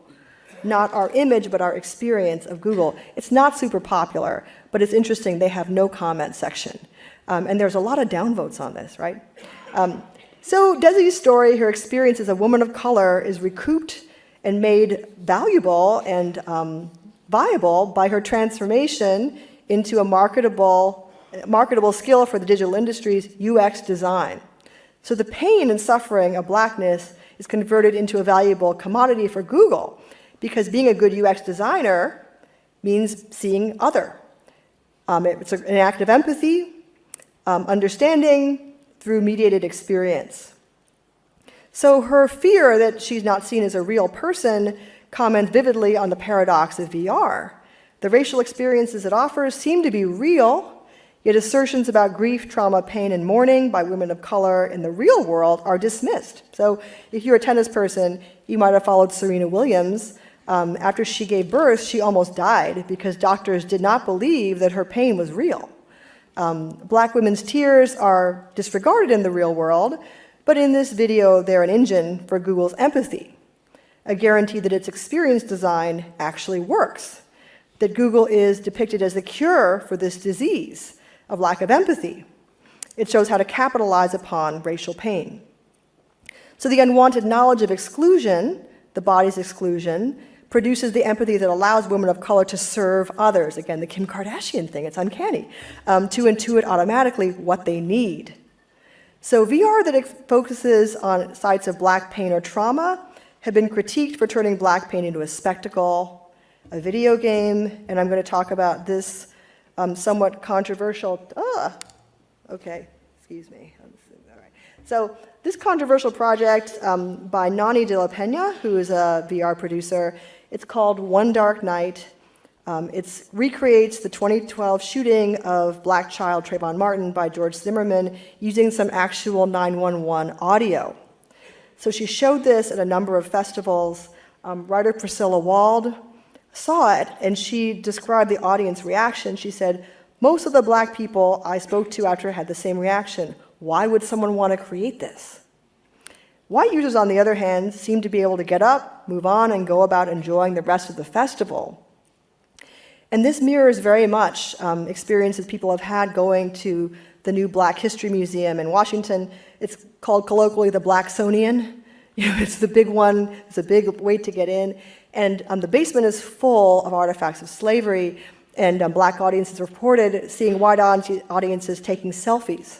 Not our image, but our experience of Google. It's not super popular, but it's interesting. They have no comment section. And there's a lot of downvotes on this, right? So Desi's story, her experience as a woman of color, is recouped and made valuable and viable by her transformation into a marketable skill for the digital industry's UX design. So the pain and suffering of blackness is converted into a valuable commodity for Google, because being a good UX designer means seeing other. It's an act of empathy, understanding through mediated experience. So her fear that she's not seen as a real person comments vividly on the paradox of VR. The racial experiences it offers seem to be real, yet assertions about grief, trauma, pain, and mourning by women of color in the real world are dismissed. So if you're a tennis person, you might have followed Serena Williams. After she gave birth, she almost died because doctors did not believe that her pain was real. Black women's tears are disregarded in the real world, but in this video, they're an engine for Google's empathy, a guarantee that its experience design actually works, that Google is depicted as the cure for this disease of lack of empathy. It shows how to capitalize upon racial pain. So the unwanted knowledge of exclusion, the body's exclusion, produces the empathy that allows women of color to serve others. Again, the Kim Kardashian thing, it's uncanny, to intuit automatically what they need. So VR that focuses on sites of black pain or trauma have been critiqued for turning black pain into a spectacle, a video game, and I'm going to talk about this somewhat controversial, okay, excuse me. All right. So this controversial project by Nani de la Peña, who is a VR producer, it's called One Dark Night. It recreates the 2012 shooting of black child Trayvon Martin by George Zimmerman using some actual 911 audio. So she showed this at a number of festivals. Writer Priscilla Wald saw it, and she described the audience reaction. She said, most of the black people I spoke to after had the same reaction. Why would someone want to create this? White users, on the other hand, seem to be able to get up, move on, and go about enjoying the rest of the festival. And this mirrors very much experiences people have had going to the new Black History Museum in Washington, It's called colloquially the Blacksonian. It's the big one, it's a big wait to get in. And the basement is full of artifacts of slavery, and black audiences reported seeing white audiences taking selfies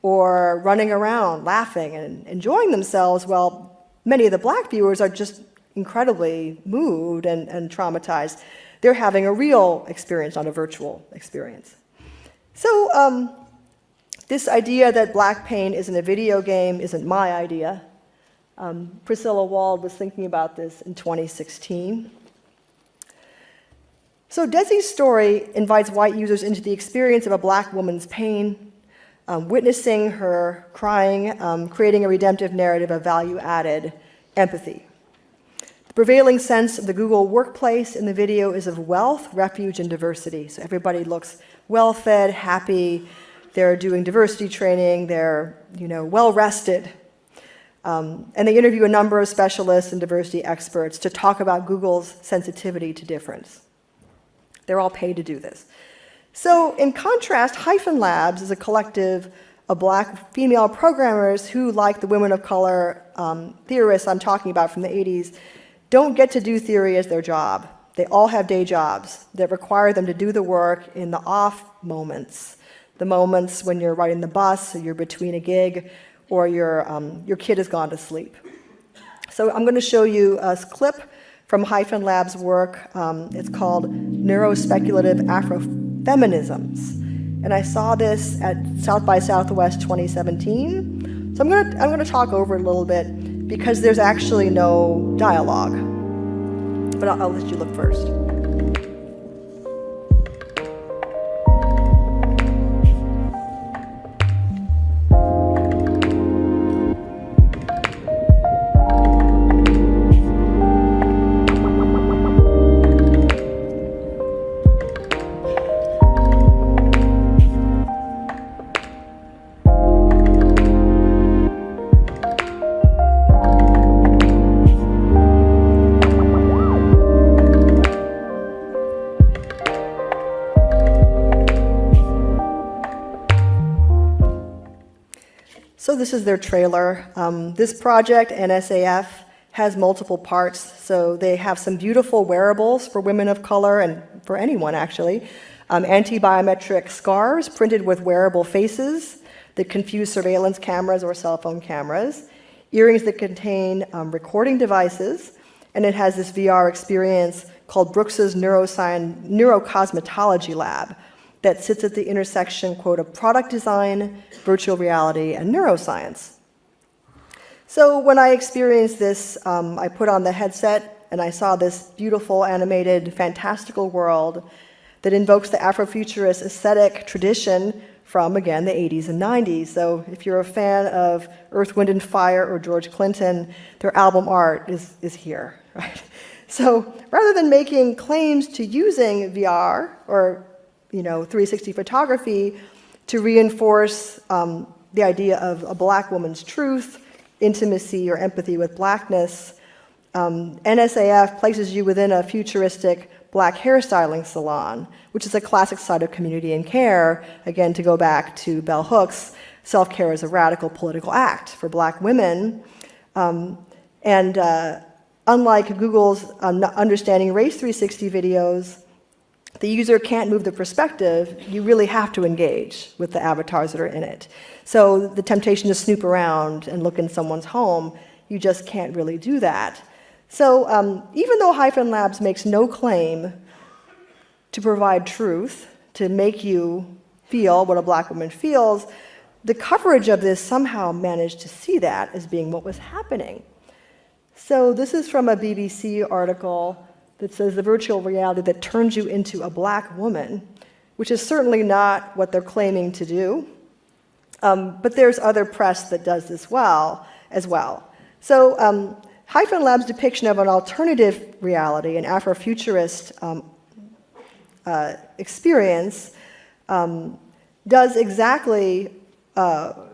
or running around, laughing and enjoying themselves, while many of the black viewers are just incredibly moved and traumatized. They're having a real experience, not a virtual experience. So this idea that black pain isn't a video game isn't my idea. Priscilla Wald was thinking about this in 2016. So Desi's story invites white users into the experience of a black woman's pain, witnessing her crying, creating a redemptive narrative of value-added empathy. The prevailing sense of the Google workplace in the video is of wealth, refuge, and diversity. So everybody looks well-fed, happy, they're doing diversity training, they're well-rested. And they interview a number of specialists and diversity experts to talk about Google's sensitivity to difference. They're all paid to do this. So in contrast, Hyphen Labs is a collective of black female programmers who, like the women of color theorists I'm talking about from the 80s, don't get to do theory as their job. They all have day jobs that require them to do the work in the off moments, the moments when you're riding the bus, or you're between a gig, or your kid has gone to sleep. So I'm going to show you a clip from Hyphen Lab's work. It's called Neurospeculative Afrofeminisms. And I saw this at South by Southwest 2017. So I'm going to talk over it a little bit because there's actually no dialogue. But I'll let you look first. So this is their trailer. This project, NSAF, has multiple parts. So they have some beautiful wearables for women of color and for anyone, actually. Anti-biometric scarves printed with wearable faces that confuse surveillance cameras or cell phone cameras. Earrings that contain recording devices. And it has this VR experience called Brooks's Neurocosmetology Lab that sits at the intersection, quote, of product design, virtual reality, and neuroscience. So when I experienced this, I put on the headset and I saw this beautiful, animated, fantastical world that invokes the Afrofuturist aesthetic tradition from, again, the 80s and 90s. So if you're a fan of Earth, Wind, and Fire or George Clinton, their album art is here, right? So rather than making claims to using VR or 360 photography to reinforce the idea of a black woman's truth, intimacy, or empathy with blackness, NSAF places you within a futuristic black hairstyling salon, which is a classic site of community and care. Again, to go back to Bell Hooks, self-care is a radical political act for black women. Unlike Google's Understanding Race 360 videos, the user can't move the perspective. You really have to engage with the avatars that are in it. So the temptation to snoop around and look in someone's home, you just can't really do that. So even though Hyphen Labs makes no claim to provide truth, to make you feel what a black woman feels, the coverage of this somehow managed to see that as being what was happening. So this is from a BBC article that says the virtual reality that turns you into a black woman, which is certainly not what they're claiming to do. But there's other press that does this as well. So Hyphen Lab's depiction of an alternative reality, an Afrofuturist experience, does exactly, so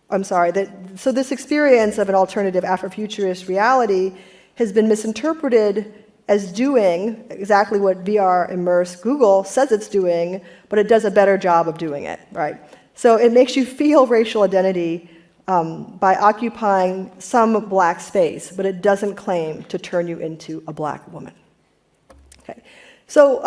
this experience of an alternative Afrofuturist reality has been misinterpreted as doing exactly what VR Immerse Google says it's doing, but it does a better job of doing it, right? So it makes you feel racial identity by occupying some black space, but it doesn't claim to turn you into a black woman. Okay. So,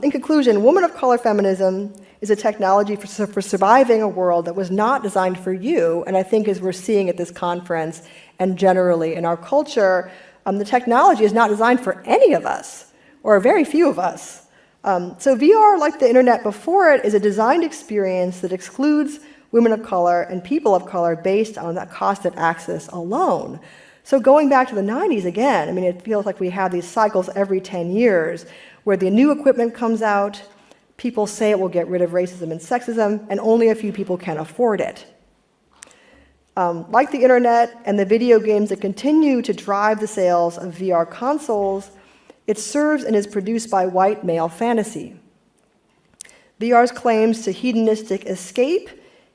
in conclusion, woman of color feminism is a technology for surviving a world that was not designed for you, and I think as we're seeing at this conference and generally in our culture, the technology is not designed for any of us, or very few of us. So VR, like the internet before it, is a designed experience that excludes women of color and people of color based on that cost of access alone. So going back to the 90s again, I mean, it feels like we have these cycles every 10 years where the new equipment comes out, people say it will get rid of racism and sexism, and only a few people can afford it. Like the internet and the video games that continue to drive the sales of VR consoles, it serves and is produced by white male fantasy. VR's claims to hedonistic escape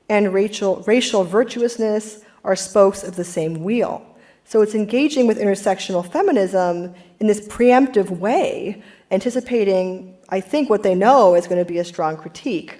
and racial virtuousness are spokes of the same wheel. So it's engaging with intersectional feminism in this preemptive way, anticipating, I think, what they know is going to be a strong critique.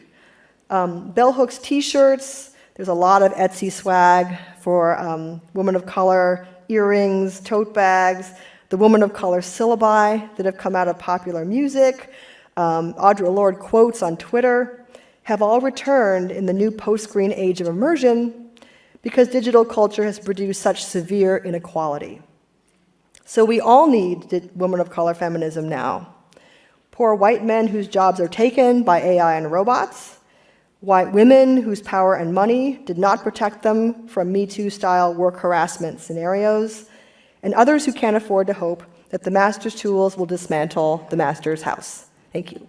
Bell hooks t-shirts, there's a lot of Etsy swag for women of color, earrings, tote bags, the woman of color syllabi that have come out of popular music, Audre Lorde quotes on Twitter, have all returned in the new post-screen age of immersion because digital culture has produced such severe inequality. So we all need women of color feminism now. Poor white men whose jobs are taken by AI and robots, white women whose power and money did not protect them from Me Too-style work harassment scenarios, and others who can't afford to hope that the master's tools will dismantle the master's house. Thank you.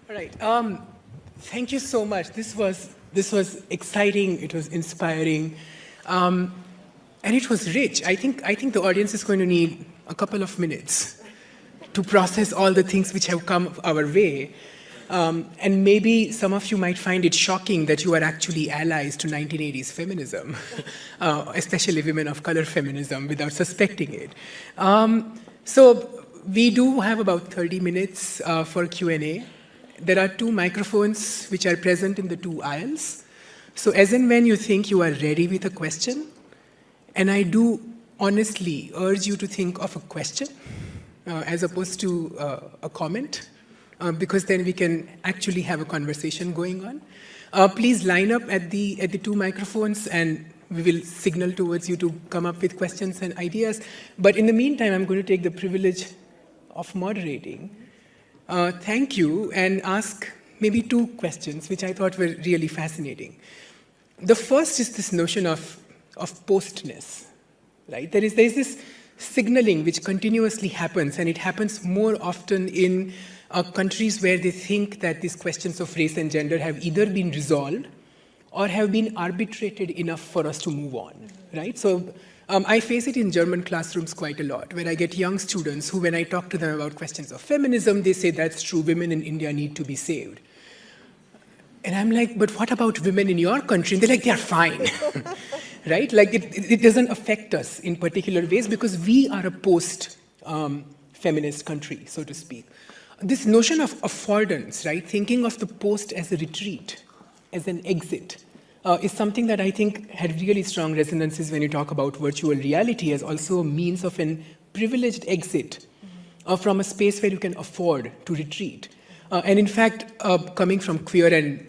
All right. Thank you so much. This was exciting. It was inspiring, and it was rich. I think the audience is going to need a couple of minutes to process all the things which have come our way, and maybe some of you might find it shocking that you are actually allies to 1980s feminism, especially women of color feminism, without suspecting it. So we do have about 30 minutes for Q&A. There are 2 microphones which are present in the 2 aisles. So as and when you think you are ready with a question, and I do honestly urge you to think of a question as opposed to a comment, because then we can actually have a conversation going on. Please line up at the 2 microphones and we will signal towards you to come up with questions and ideas. But in the meantime, I'm going to take the privilege of moderating. Thank you, and ask maybe 2 questions, which I thought were really fascinating. The first is this notion of postness, right? There is this signaling which continuously happens, and it happens more often in countries where they think that these questions of race and gender have either been resolved or have been arbitrated enough for us to move on, right? So I face it in German classrooms quite a lot, where I get young students who, when I talk to them about questions of feminism, they say, that's true, women in India need to be saved. And I'm like, but what about women in your country? And they're like, they're fine, right? Like, it doesn't affect us in particular ways because we are a post-feminist country, so to speak. This notion of affordance, right, thinking of the post as a retreat, as an exit, is something that I think had really strong resonances when you talk about virtual reality as also a means of an privileged exit from a space where you can afford to retreat. And in fact, coming from queer and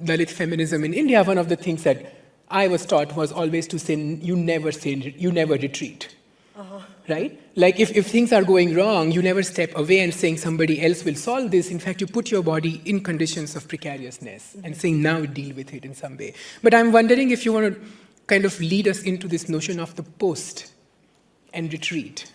Dalit feminism in India, one of the things that I was taught was always to say, you never retreat. Right? Like if things are going wrong, you never step away and saying somebody else will solve this. In fact, you put your body in conditions of precariousness and saying now deal with it in some way. But I'm wondering if you want to kind of lead us into this notion of the post and retreat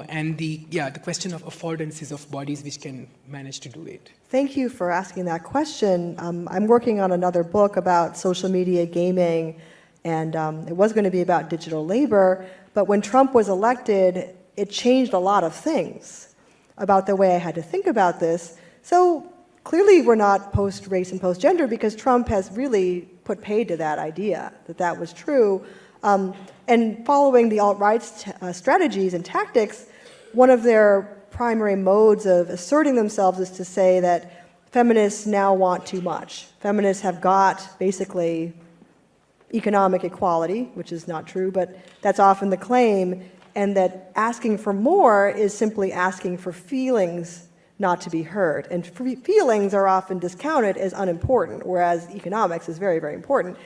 and the question of affordances of bodies which can manage to do it. Thank you for asking that question. I'm working on another book about social media gaming, and it was going to be about digital labor, but when Trump was elected, it changed a lot of things about the way I had to think about this. So clearly we're not post-race and post-gender because Trump has really put paid to that idea, that that was true. And following the alt-right's strategies and tactics, one of their primary modes of asserting themselves is to say that feminists now want too much. Feminists have got basically economic equality, which is not true, but that's often the claim, and that asking for more is simply asking for feelings not to be heard. And feelings are often discounted as unimportant, whereas economics is very, very important.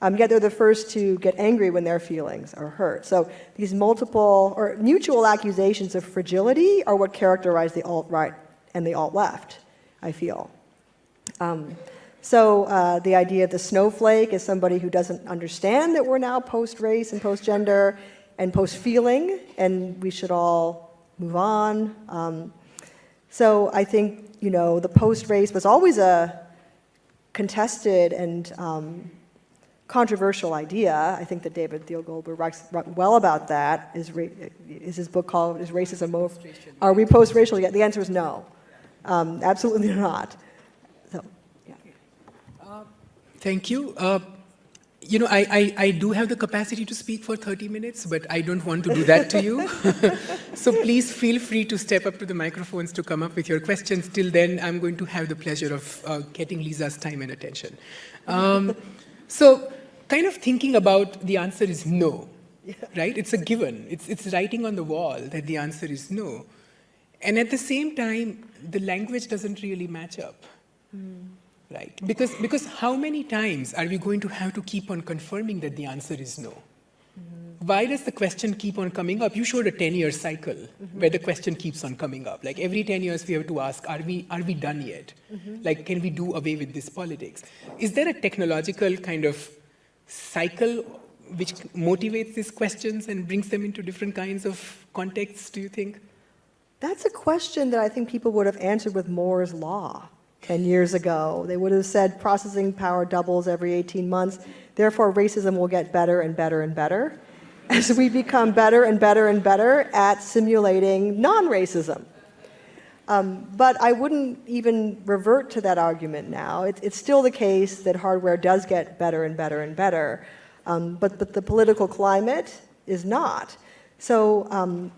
Yet they're the first to get angry when their feelings are hurt. So these multiple or mutual accusations of fragility are what characterize the alt-right and the alt-left, I feel. So the idea of the snowflake is somebody who doesn't understand that we're now post-race and post-gender and post-feeling, and we should all move on. So I think, the post-race was always a contested and controversial idea. I think that David Thiel Goldberg writes well about that. Is his book called "Is Racism Over? Are we post-racial yet?" The answer is no, absolutely not. So, yeah. Thank you. I do have the capacity to speak for 30 minutes, but I don't want to do that to you. So please feel free to step up to the microphones to come up with your questions. Till then, I'm going to have the pleasure of getting Lisa's time and attention. So kind of thinking about the answer is no, right? It's a given. It's writing on the wall that the answer is no. And at the same time, the language doesn't really match up. Right? Because how many times are we going to have to keep on confirming that the answer is no? Why does the question keep on coming up? You showed a 10-year cycle where the question keeps on coming up. Like every 10 years we have to ask, are we done yet? Like, can we do away with this politics? Is there a technological kind of cycle which motivates these questions and brings them into different kinds of contexts, do you think? That's a question that I think people would have answered with Moore's law 10 years ago. They would have said processing power doubles every 18 months, therefore racism will get better and better and better as we become better and better and better at simulating non-racism. But I wouldn't even revert to that argument now. It's still the case that hardware does get better and better and better, but the political climate is not. So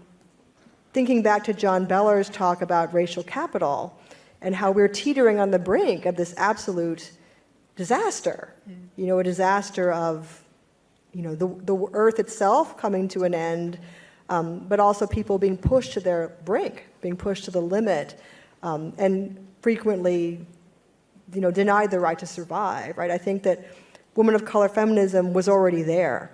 thinking back to John Beller's talk about racial capital, and how we're teetering on the brink of this absolute disaster. A disaster of, the earth itself coming to an end, but also people being pushed to their brink, being pushed to the limit, and frequently, denied the right to survive, right? I think that women of color feminism was already there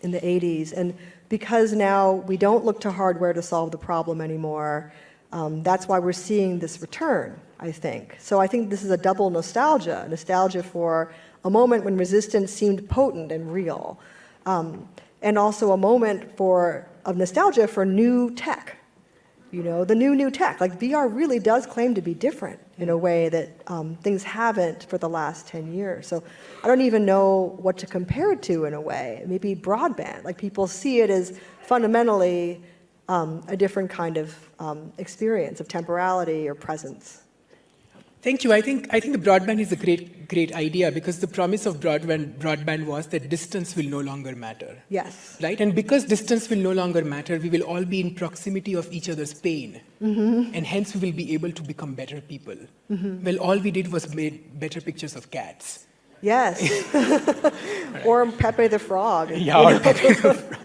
in the 80s, and because now we don't look to hardware to solve the problem anymore, that's why we're seeing this return, I think. So I think this is a double nostalgia for a moment when resistance seemed potent and real, and also a moment of nostalgia for new tech, the new tech. Like VR really does claim to be different in a way that things haven't for the last 10 years. So I don't even know what to compare it to in a way. Maybe broadband, like people see it as fundamentally a different kind of experience of temporality or presence. Thank you. I think the broadband is a great idea because the promise of broadband was that distance will no longer matter. Yes. Right? And because distance will no longer matter, we will all be in proximity of each other's pain. And hence we will be able to become better people. Well, all we did was made better pictures of cats. Yes. Or Pepe the Frog. Yeah, or Pepe the Frog.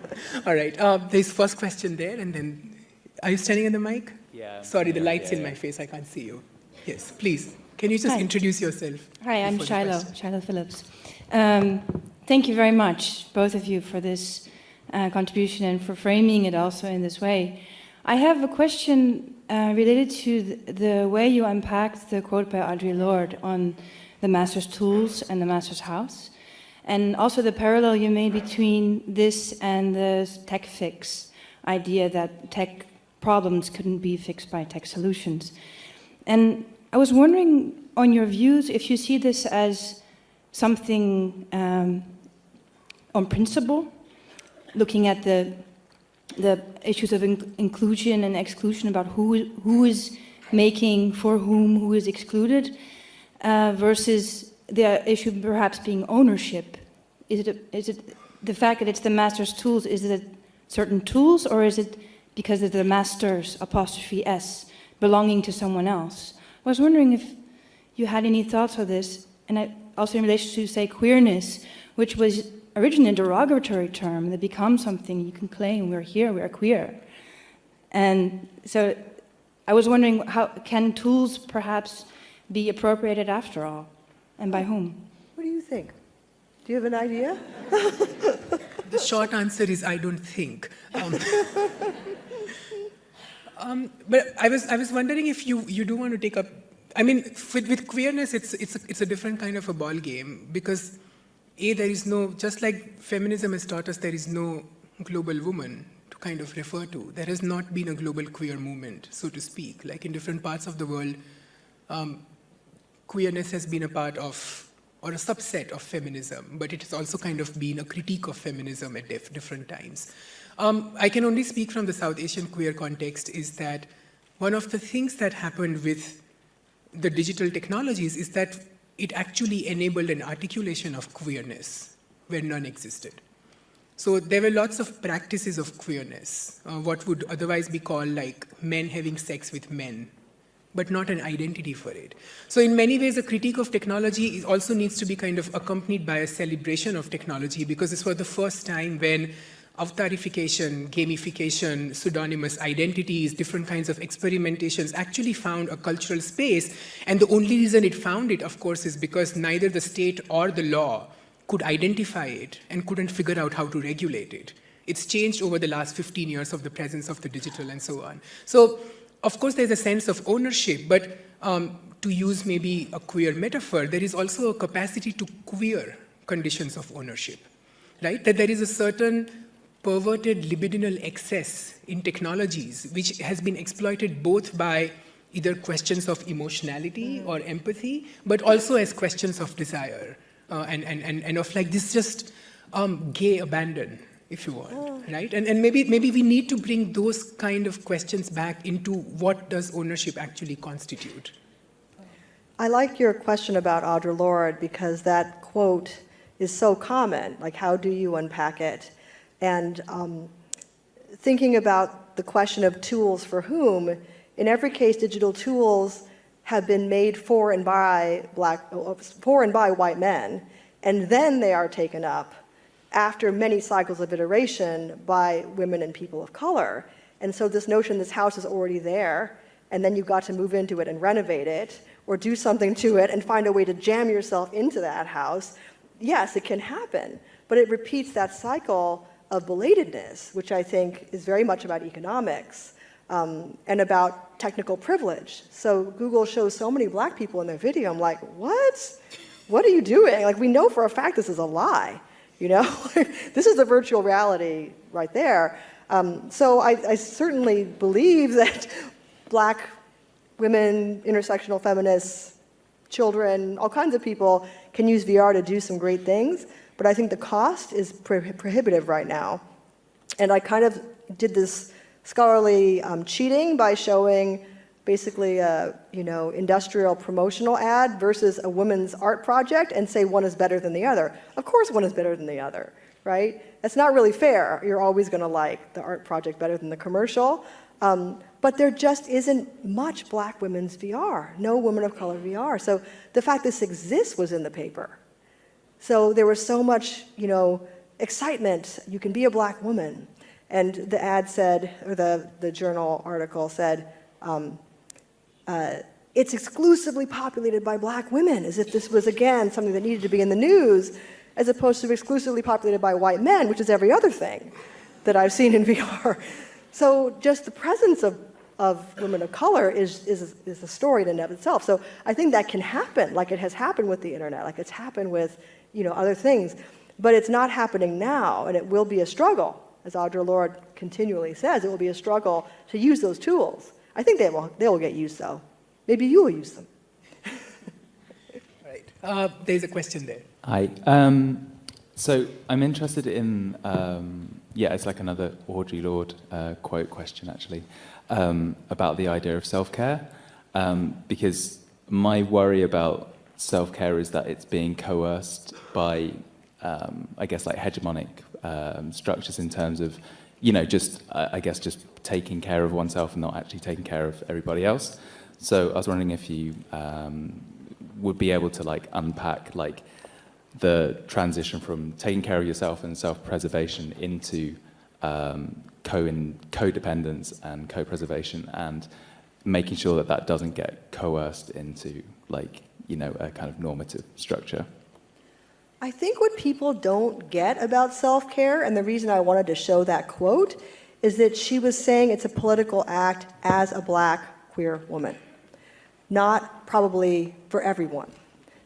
All right. There's first question there, and then, are you standing on the mic? Yeah. Sorry, the light's in my face. I can't see you. Yes, please. Can you just introduce yourself? Hi, I'm Shiloh Phillips. Thank you very much, both of you, for this contribution and for framing it also in this way. I have a question related to the way you unpacked the quote by Audre Lorde on the master's tools and the master's house, and also the parallel you made between this and the tech fix idea that tech problems couldn't be fixed by tech solutions. And I was wondering on your views if you see this as something on principle, looking at the issues of inclusion and exclusion, about who is making for whom, who is excluded, versus the issue perhaps being ownership. Is it the fact that it's the master's tools, is it certain tools, or is it because of the master's apostrophe S belonging to someone else? I was wondering if you had any thoughts on this, and also in relation to, say, queerness, which was originally a derogatory term that becomes something you can claim, we're here, we're queer. And so I was wondering, how can tools perhaps be appropriated after all, and by whom? What do you think? Do you have an idea? The short answer is I don't think. But I was wondering if you do want to take up. I mean, with queerness, it's a different kind of a ball game, because there is no, just like feminism has taught us, there is no global woman to kind of refer to. There has not been a global queer movement, so to speak. Like in different parts of the world, queerness has been a part of, or a subset of feminism, but it has also kind of been a critique of feminism at different times. I can only speak from the South Asian queer context, is that one of the things that happened with the digital technologies is that it actually enabled an articulation of queerness where none existed. So there were lots of practices of queerness, what would otherwise be called like men having sex with men, but not an identity for it. So in many ways, a critique of technology also needs to be kind of accompanied by a celebration of technology, because this was the first time when avatarification, gamification, pseudonymous identities, different kinds of experimentations actually found a cultural space. And the only reason it found it, of course, is because neither the state or the law could identify it and couldn't figure out how to regulate it. It's changed over the last 15 years of the presence of the digital and so on. So, of course, there's a sense of ownership, but to use maybe a queer metaphor, there is also a capacity to queer conditions of ownership, right? That there is a certain perverted libidinal excess in technologies, which has been exploited both by either questions of emotionality or empathy, but also as questions of desire and of like this just gay abandon, if you want, right? And maybe we need to bring those kind of questions back into what does ownership actually constitute. I like your question about Audre Lorde, because that quote is so common, like how do you unpack it? And thinking about the question of tools for whom, in every case, digital tools have been made for and by white men, and then they are taken up after many cycles of iteration by women and people of color. And so this notion this house is already there, and then you've got to move into it and renovate it, or do something to it and find a way to jam yourself into that house, yes, it can happen, but it repeats that cycle of belatedness, which I think is very much about economics and about technical privilege. So Google shows so many black people in their video, I'm like, what? What are you doing? Like, we know for a fact this is a lie, you know? This is the virtual reality right there. So I certainly believe that black women, intersectional feminists, children, all kinds of people can use VR to do some great things, but I think the cost is prohibitive right now. And I kind of did this scholarly cheating by showing basically a industrial promotional ad versus a woman's art project and say one is better than the other. Of course one is better than the other, right? That's not really fair. You're always going to like the art project better than the commercial. But there just isn't much black women's VR, no women of color VR. So the fact this exists was in the paper. So there was so much, excitement. You can be a black woman. And the ad said, or the journal article said, it's exclusively populated by black women, as if this was, again, something that needed to be in the news, as opposed to exclusively populated by white men, which is every other thing that I've seen in VR. So just the presence of women of color is a story in and of itself. So I think that can happen, like it has happened with the internet, like it's happened with other things. But it's not happening now, and it will be a struggle. As Audre Lorde continually says, it will be a struggle to use those tools. I think they will get used, though. Maybe you will use them. Right. There's a question there. Hi. So I'm interested in, it's like another Audre Lorde quote question, actually, about the idea of self-care, because my worry about self-care is that it's being coerced by, I guess, like hegemonic structures in terms of, just taking care of oneself and not actually taking care of everybody else. So I was wondering if you would be able to like unpack like the transition from taking care of yourself and self-preservation into codependence and co-preservation, and making sure that that doesn't get coerced into like, a kind of normative structure. I think what people don't get about self-care, and the reason I wanted to show that quote, is that she was saying it's a political act as a Black queer woman, not probably for everyone.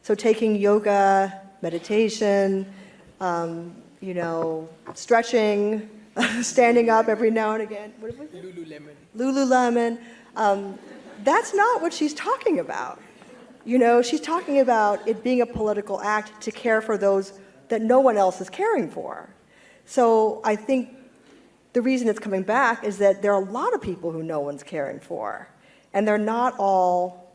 So taking yoga, meditation, stretching, standing up every now and again. What was it? Lululemon. That's not what she's talking about. She's talking about it being a political act to care for those that no one else is caring for. So I think the reason it's coming back is that there are a lot of people who no one's caring for, and they're not all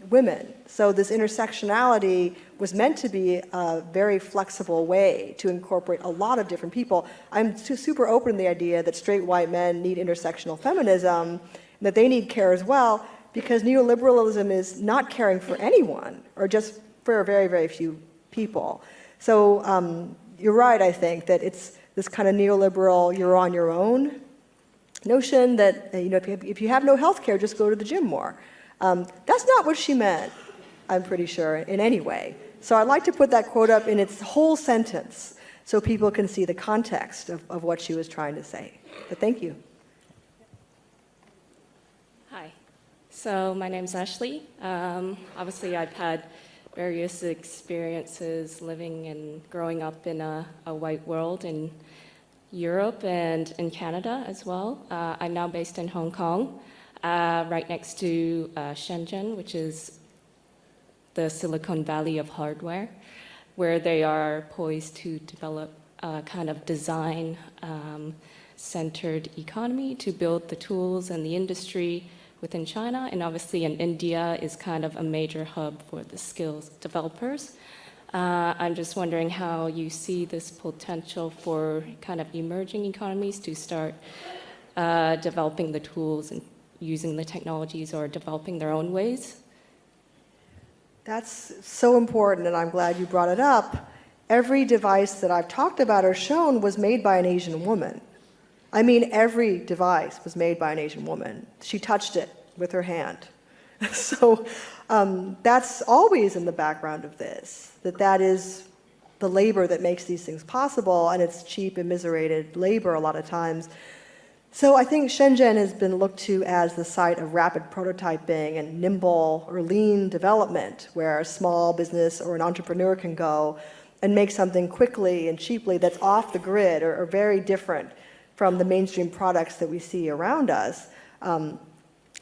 women. So this intersectionality was meant to be a very flexible way to incorporate a lot of different people. I'm super open to the idea that straight white men need intersectional feminism, that they need care as well, because neoliberalism is not caring for anyone, or just for a very, very few people. So you're right, I think, that it's this kind of neoliberal, you're on your own notion that, if you have no health care, just go to the gym more. That's not what she meant, I'm pretty sure, in any way. So I'd like to put that quote up in its whole sentence so people can see the context of what she was trying to say. But thank you. Hi. So my name's Ashley. Obviously, I've had various experiences living and growing up in a white world in Europe and in Canada as well. I'm now based in Hong Kong, right next to Shenzhen, which is the Silicon Valley of hardware, where they are poised to develop a kind of design-centered economy to build the tools and the industry within China. And obviously in India is kind of a major hub for the skills developers. I'm just wondering how you see this potential for kind of emerging economies to start developing the tools and using the technologies or developing their own ways. That's so important, and I'm glad you brought it up. Every device that I've talked about or shown was made by an Asian woman. I mean, every device was made by an Asian woman. She touched it with her hand. So that's always in the background of this, that is the labor that makes these things possible, and it's cheap, immiserated labor a lot of times. So I think Shenzhen has been looked to as the site of rapid prototyping and nimble or lean development, where a small business or an entrepreneur can go and make something quickly and cheaply that's off the grid or very different from the mainstream products that we see around us.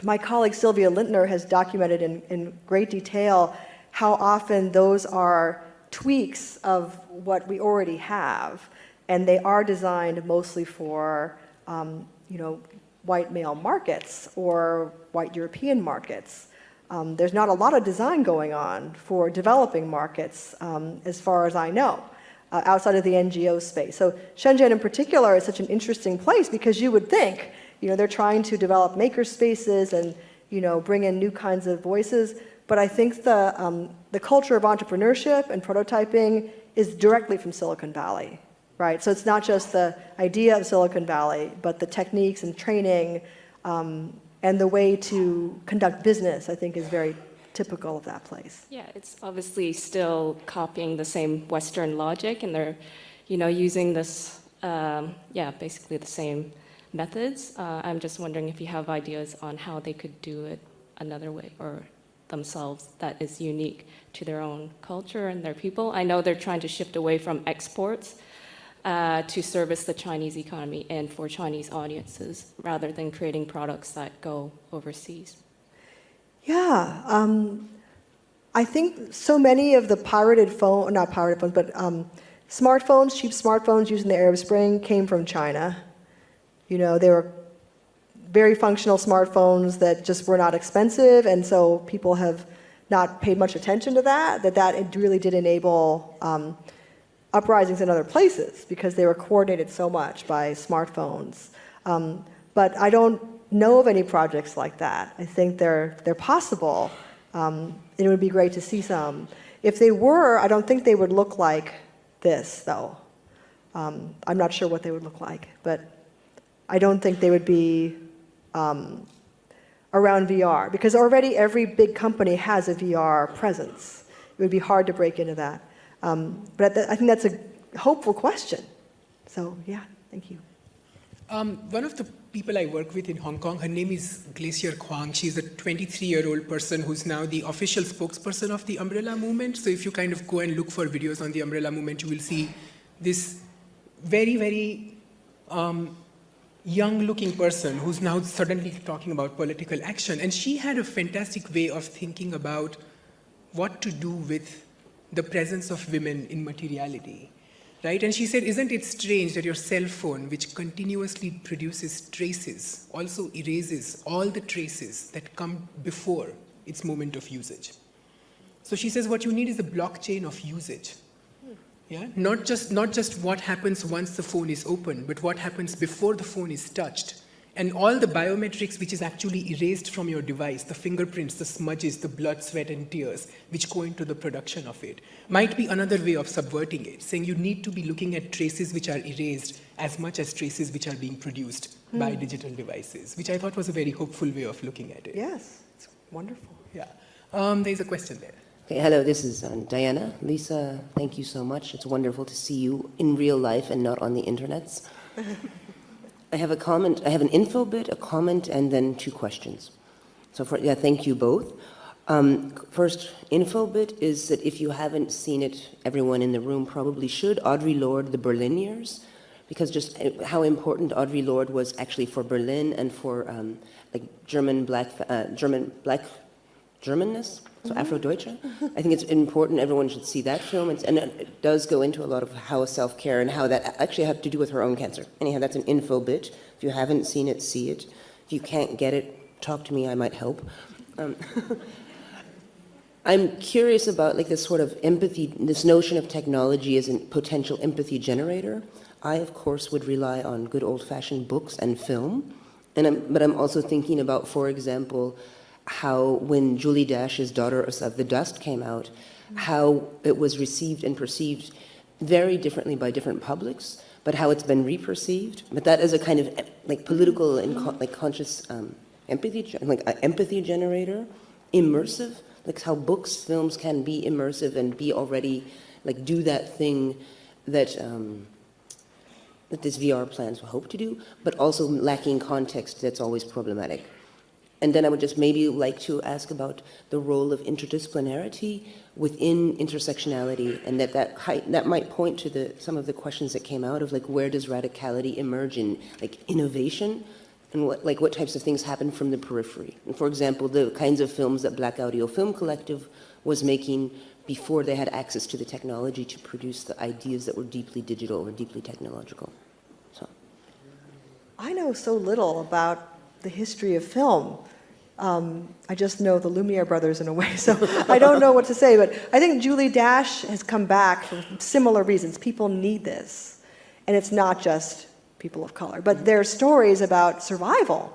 My colleague Sylvia Lintner has documented in great detail how often those are tweaks of what we already have, and they are designed mostly for white male markets or white European markets. There's not a lot of design going on for developing markets, as far as I know, outside of the NGO space. So Shenzhen in particular is such an interesting place because you would think, they're trying to develop maker spaces and, bring in new kinds of voices. But I think the culture of entrepreneurship and prototyping is directly from Silicon Valley. Right, so it's not just the idea of Silicon Valley, but the techniques and training and the way to conduct business, I think, is very typical of that place. Yeah, it's obviously still copying the same Western logic, and they're, using this, basically the same methods. I'm just wondering if you have ideas on how they could do it another way or themselves that is unique to their own culture and their people. I know they're trying to shift away from exports to service the Chinese economy and for Chinese audiences, rather than creating products that go overseas? Yeah, I think so many of the pirated phone, not pirated phones, but smartphones, cheap smartphones used in the Arab Spring came from China. You know, they were very functional smartphones that just were not expensive, and so people have not paid much attention to that it really did enable uprisings in other places because they were coordinated so much by smartphones. But I don't know of any projects like that. I think they're possible. It would be great to see some. If they were, I don't think they would look like this, though. I'm not sure what they would look like, but I don't think they would be around VR, because already every big company has a VR presence. It would be hard to break into that. But I think that's a hopeful question. So, yeah, thank you. One of the people I work with in Hong Kong, her name is Glacier Kwang. She's a 23-year-old person who's now the official spokesperson of the Umbrella Movement. So if you kind of go and look for videos on the Umbrella Movement, you will see this very, very young-looking person who's now suddenly talking about political action. And she had a fantastic way of thinking about what to do with the presence of women in materiality, right? And she said, isn't it strange that your cell phone, which continuously produces traces, also erases all the traces that come before its moment of usage? So she says what you need is a blockchain of usage. Yeah? Not just what happens once the phone is open, but what happens before the phone is touched. And all the biometrics which is actually erased from your device, the fingerprints, the smudges, the blood, sweat, and tears, which go into the production of it, might be another way of subverting it, saying you need to be looking at traces which are erased as much as traces which are being produced by digital devices, which I thought was a very hopeful way of looking at it. Yes, it's wonderful. Yeah. There's a question there. Okay, hello, this is Diana. Lisa, thank you so much. It's wonderful to see you in real life and not on the internets. I have a comment, I have an info bit, a comment, and then two questions. So thank you both. First, info bit is that if you haven't seen it, everyone in the room probably should. Audre Lorde, The Berlin Years, because just how important Audre Lorde was actually for Berlin and for Germanness, so Afro-Deutsche. I think it's important, everyone should see that film, and it does go into a lot of how self-care and how that actually had to do with her own cancer. Anyhow, that's an info bit. If you haven't seen it, see it. If you can't get it, talk to me, I might help. I'm curious about this sort of empathy, this notion of technology as a potential empathy generator. I, of course, would rely on good old-fashioned books and film, but I'm also thinking about, for example, how when Julie Dash's Daughter of the Dust came out, how it was received and perceived very differently by different publics, but how it's been reperceived. But that is a kind of political and conscious empathy, empathy generator, immersive, how books, films can be immersive and be already do that thing that that this VR plans hope to do, but also lacking context that's always problematic. And then I would just maybe like to ask about the role of interdisciplinarity within intersectionality, and that might point to some of the questions that came out of where does radicality emerge in innovation, and what types of things happen from the periphery. And for example, the kinds of films that Black Audio Film Collective was making before they had access to the technology to produce the ideas that were deeply digital or deeply technological. So I know so little about the history of film. I just know the Lumiere brothers in a way, so I don't know what to say, but I think Julie Dash has come back for similar reasons. People need this, and it's not just people of color, but there are stories about survival,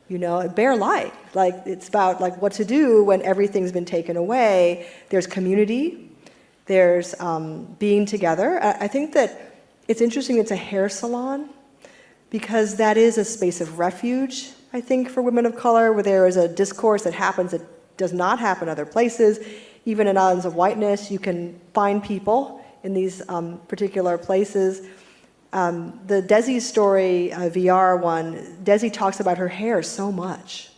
bare life. It's about what to do when everything's been taken away. There's community, there's being together. I think that it's interesting it's a hair salon, because that is a space of refuge, I think, for women of color, where there is a discourse that happens that does not happen other places. Even in islands of whiteness, you can find people in these particular places. The Desi story, VR one, Desi talks about her hair so much.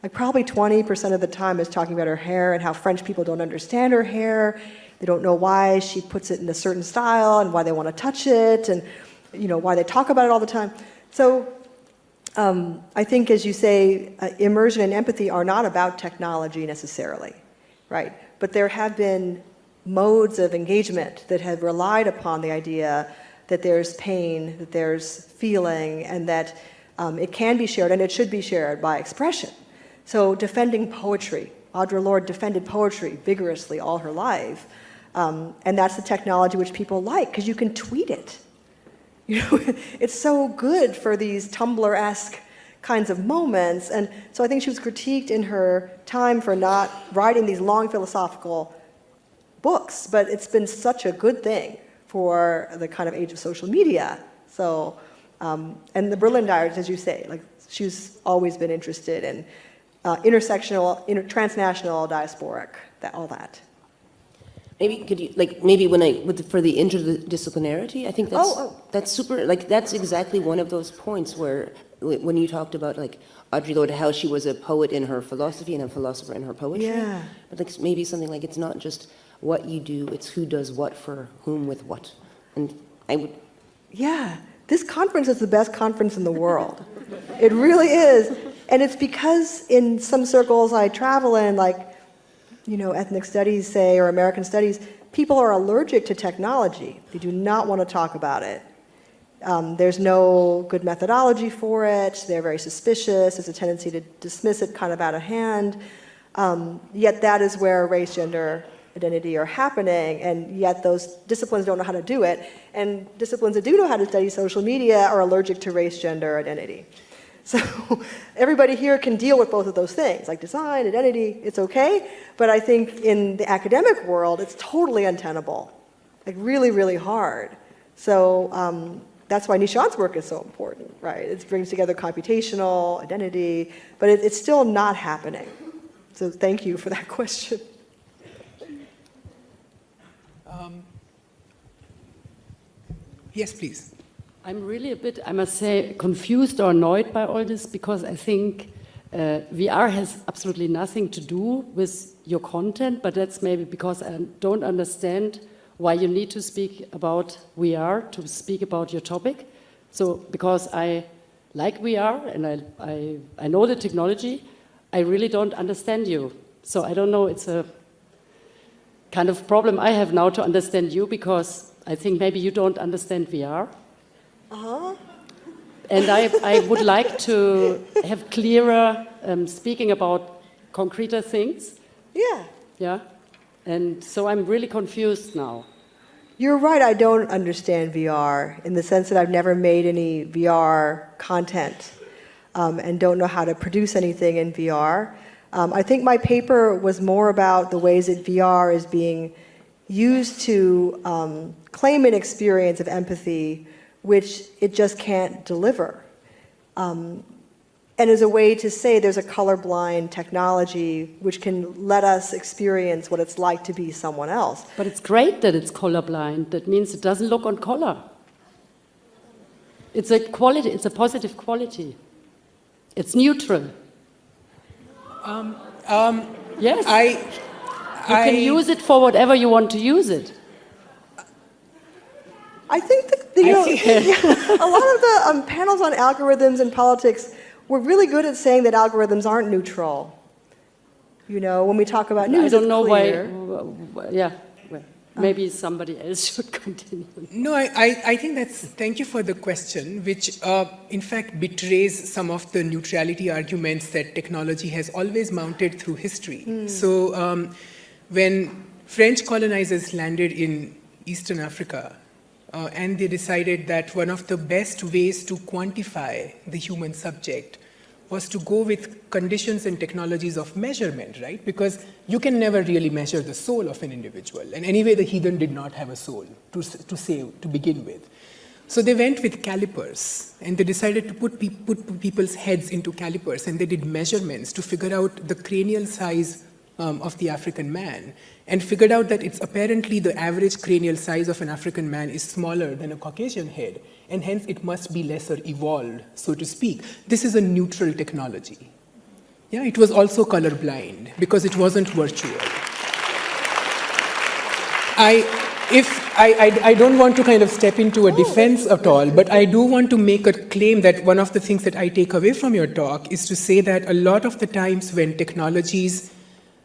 like probably 20% of the time is talking about her hair and how French people don't understand her hair. They don't know why she puts it in a certain style and why they want to touch it and, why they talk about it all the time. So I think, as you say, immersion and empathy are not about technology necessarily, right? But there have been modes of engagement that have relied upon the idea that there's pain, that there's feeling, and that it can be shared, and it should be shared by expression. So defending poetry, Audre Lorde defended poetry vigorously all her life, and that's the technology which people like, because you can tweet it. It's so good for these Tumblr-esque kinds of moments, and so I think she was critiqued in her time for not writing these long philosophical books, but it's been such a good thing for the kind of age of social media. So, and the Berlin Diaries, as you say, like she's always been interested in intersectional, transnational, diasporic, all that. Maybe could you for the interdisciplinarity? I think that's super. Like that's exactly one of those points where when you talked about like Audre Lorde, how she was a poet in her philosophy and a philosopher in her poetry. Yeah. But like maybe something like it's not just what you do; it's who does what for whom with what. And I would. Yeah. This conference is the best conference in the world. It really is. And it's because in some circles I travel in, like, ethnic studies, say, or American studies, people are allergic to technology. They do not want to talk about it. There's no good methodology for it. They're very suspicious. There's a tendency to dismiss it kind of out of hand. Yet that is where race, gender, identity are happening, and yet those disciplines don't know how to do it. And disciplines that do know how to study social media are allergic to race, gender, identity. So everybody here can deal with both of those things, like design, identity, it's okay. But I think in the academic world, it's totally untenable, like really, really hard. So that's why Nishant's work is so important, right? It brings together computational, identity, but it's still not happening. So thank you for that question. Yes, please. I'm really a bit, I must say, confused or annoyed by all this because I think VR has absolutely nothing to do with your content, but that's maybe because I don't understand why you need to speak about VR to speak about your topic. So because I like VR and I know the technology, I really don't understand you. So I don't know, it's a kind of problem I have now to understand you because I think maybe you don't understand VR. Uh-huh. And I would like to have clearer speaking about concreter things. Yeah. Yeah. And so I'm really confused now. You're right, I don't understand VR in the sense that I've never made any VR content and don't know how to produce anything in VR. I think my paper was more about the ways that VR is being used to claim an experience of empathy which it just can't deliver. And as a way to say there's a colorblind technology which can let us experience what it's like to be someone else. But it's great that it's colorblind. That means it doesn't look on color. It's a quality, it's a positive quality. It's neutral. Yes. You can use it for whatever you want to use it. I think that, a lot of the panels on algorithms and politics were really good at saying that algorithms aren't neutral. When we talk about news, I don't know clear. why. Yeah, well, maybe somebody else should continue. No, I think thank you for the question, which in fact betrays some of the neutrality arguments that technology has always mounted through history. So when French colonizers landed in Eastern Africa, and they decided that one of the best ways to quantify the human subject was to go with conditions and technologies of measurement, right? Because you can never really measure the soul of an individual. And anyway, the heathen did not have a soul to begin with. So they went with calipers, and they decided to put people's heads into calipers, and they did measurements to figure out the cranial size of the African man, and figured out that it's apparently the average cranial size of an African man is smaller than a Caucasian head, and hence it must be lesser evolved, so to speak. This is a neutral technology. Yeah, it was also colorblind because it wasn't virtual. I don't want to kind of step into a defense at all, but I do want to make a claim that one of the things that I take away from your talk is to say that a lot of the times when technologies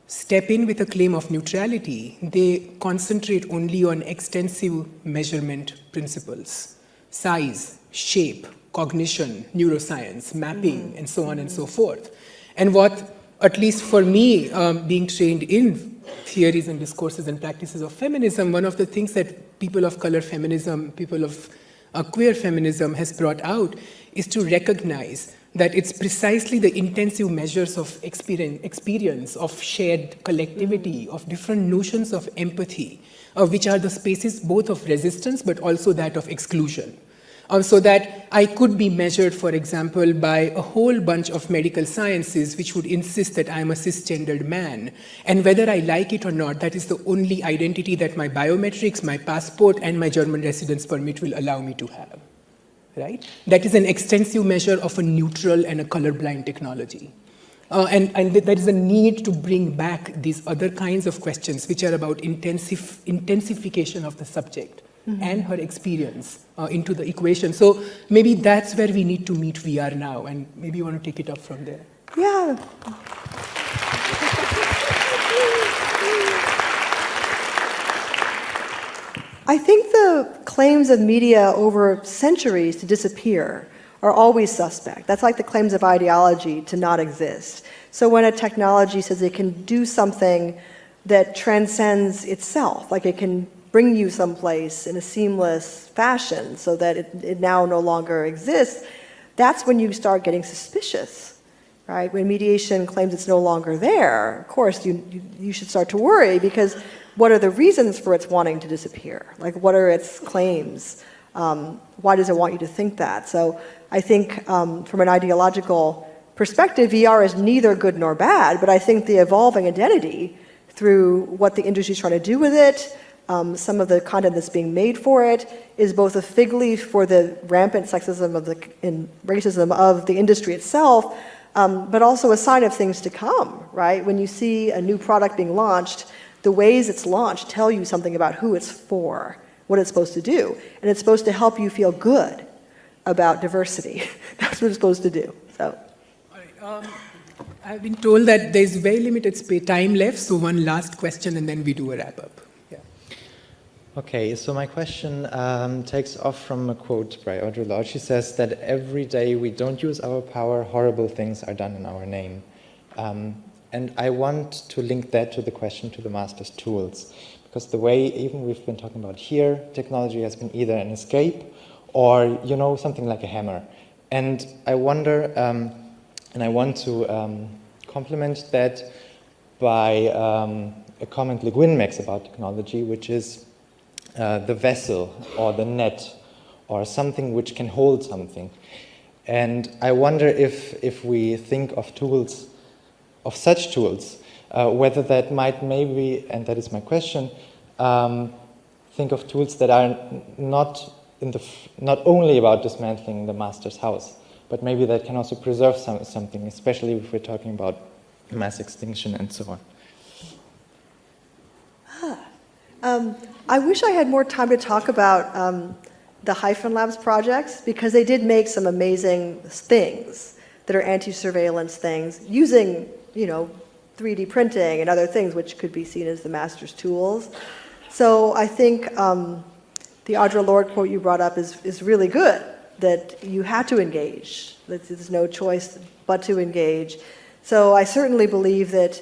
step in with a claim of neutrality, they concentrate only on extensive measurement principles, size, shape, cognition, neuroscience, mapping, and so on and so forth. And what, at least for me, being trained in theories and discourses and practices of feminism, one of the things that people of color feminism, people of queer feminism has brought out is to recognize that it's precisely the intensive measures of experience, of shared collectivity, of different notions of empathy, which are the spaces both of resistance but also that of exclusion. So that I could be measured, for example, by a whole bunch of medical sciences which would insist that I'm a cisgendered man. And whether I like it or not, that is the only identity that my biometrics, my passport, and my German residence permit will allow me to have. Right? That is an extensive measure of a neutral and a colorblind technology. And there is a need to bring back these other kinds of questions which are about intensification of the subject. And her experience into the equation. So maybe that's where we need to meet VR now, and maybe you want to take it up from there. Yeah. I think the claims of media over centuries to disappear are always suspect. That's like the claims of ideology to not exist. So when a technology says it can do something that transcends itself, like it can bring you someplace in a seamless fashion so that it now no longer exists, that's when you start getting suspicious, right? When mediation claims it's no longer there, of course, you should start to worry, because what are the reasons for its wanting to disappear? Like, what are its claims? Why does it want you to think that? So I think from an ideological perspective, VR is neither good nor bad, but I think the evolving identity through what the industry is trying to do with it, some of the content that's being made for it, is both a fig leaf for the rampant sexism and racism of the industry itself, but also a sign of things to come, right? When you see a new product being launched, the ways it's launched tell you something about who it's for, what it's supposed to do. And it's supposed to help you feel good about diversity. That's what it's supposed to do. So. All right. I've been told that there's very limited time left, so one last question and then we do a wrap-up. Okay, so my question takes off from a quote by Audre Lorde. She says that every day we don't use our power, horrible things are done in our name. And I want to link that to the question to the master's tools. Because the way, even we've been talking about here, technology has been either an escape or, you know, something like a hammer. And I wonder, and I want to complement that by a comment Le Guin makes about technology, which is the vessel or the net or something which can hold something. And I wonder if we think of tools, of such tools, whether that might maybe, and that is my question, think of tools that are not only about dismantling the master's house, but maybe that can also preserve something, especially if we're talking about mass extinction and so on. I wish I had more time to talk about the Hyphen Labs projects, because they did make some amazing things that are anti-surveillance things using, 3D printing and other things which could be seen as the master's tools. So I think the Audre Lorde quote you brought up is really good, that you had to engage, that there's no choice but to engage. So I certainly believe that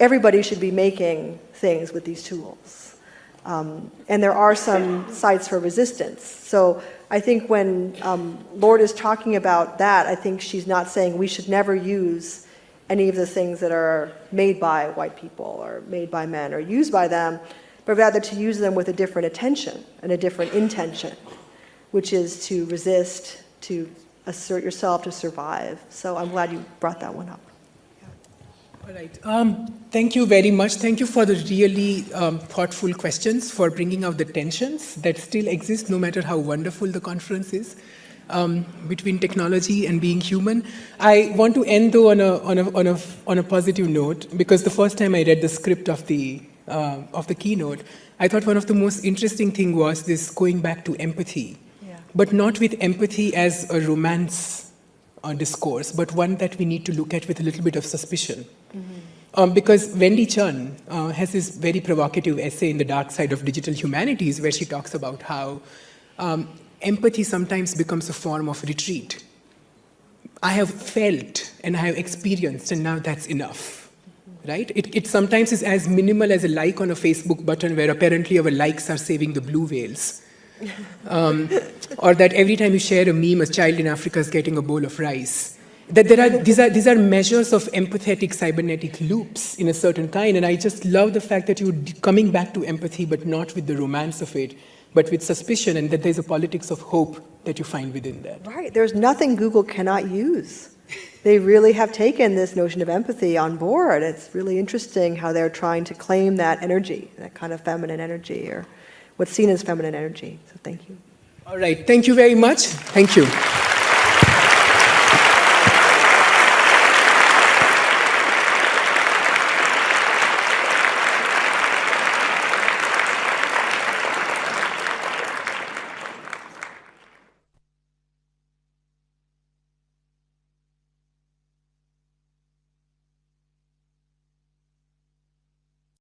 everybody should be making things with these tools. And there are some sites for resistance. So I think when Lorde is talking about that, I think she's not saying we should never use any of the things that are made by white people or made by men or used by them, but rather to use them with a different attention and a different intention, which is to resist, to assert yourself, to survive. So I'm glad you brought that one up. All right. Thank you very much. Thank you for the really thoughtful questions, for bringing out the tensions that still exist no matter how wonderful the conference is. between technology and being human. I want to end though on a positive note, because the first time I read the script of the keynote, I thought one of the most interesting thing was this going back to empathy, but not with empathy as a romance discourse, but one that we need to look at with a little bit of suspicion. Because Wendy Chun has this very provocative essay in The Dark Side of Digital Humanities, where she talks about how empathy sometimes becomes a form of retreat. I have felt and I have experienced, and now that's enough, right? It sometimes is as minimal as a like on a Facebook button, where apparently our likes are saving the blue whales. Or that every time you share a meme, a child in Africa is getting a bowl of rice. That these are measures of empathetic cybernetic loops in a certain kind, and I just love the fact that you're coming back to empathy, but not with the romance of it, but with suspicion, and that there's a politics of hope that you find within that. Right, there's nothing Google cannot use. They really have taken this notion of empathy on board. It's really interesting how they're trying to claim that energy, that kind of feminine energy, or what's seen as feminine energy. So thank you. All right, thank you very much. Thank you.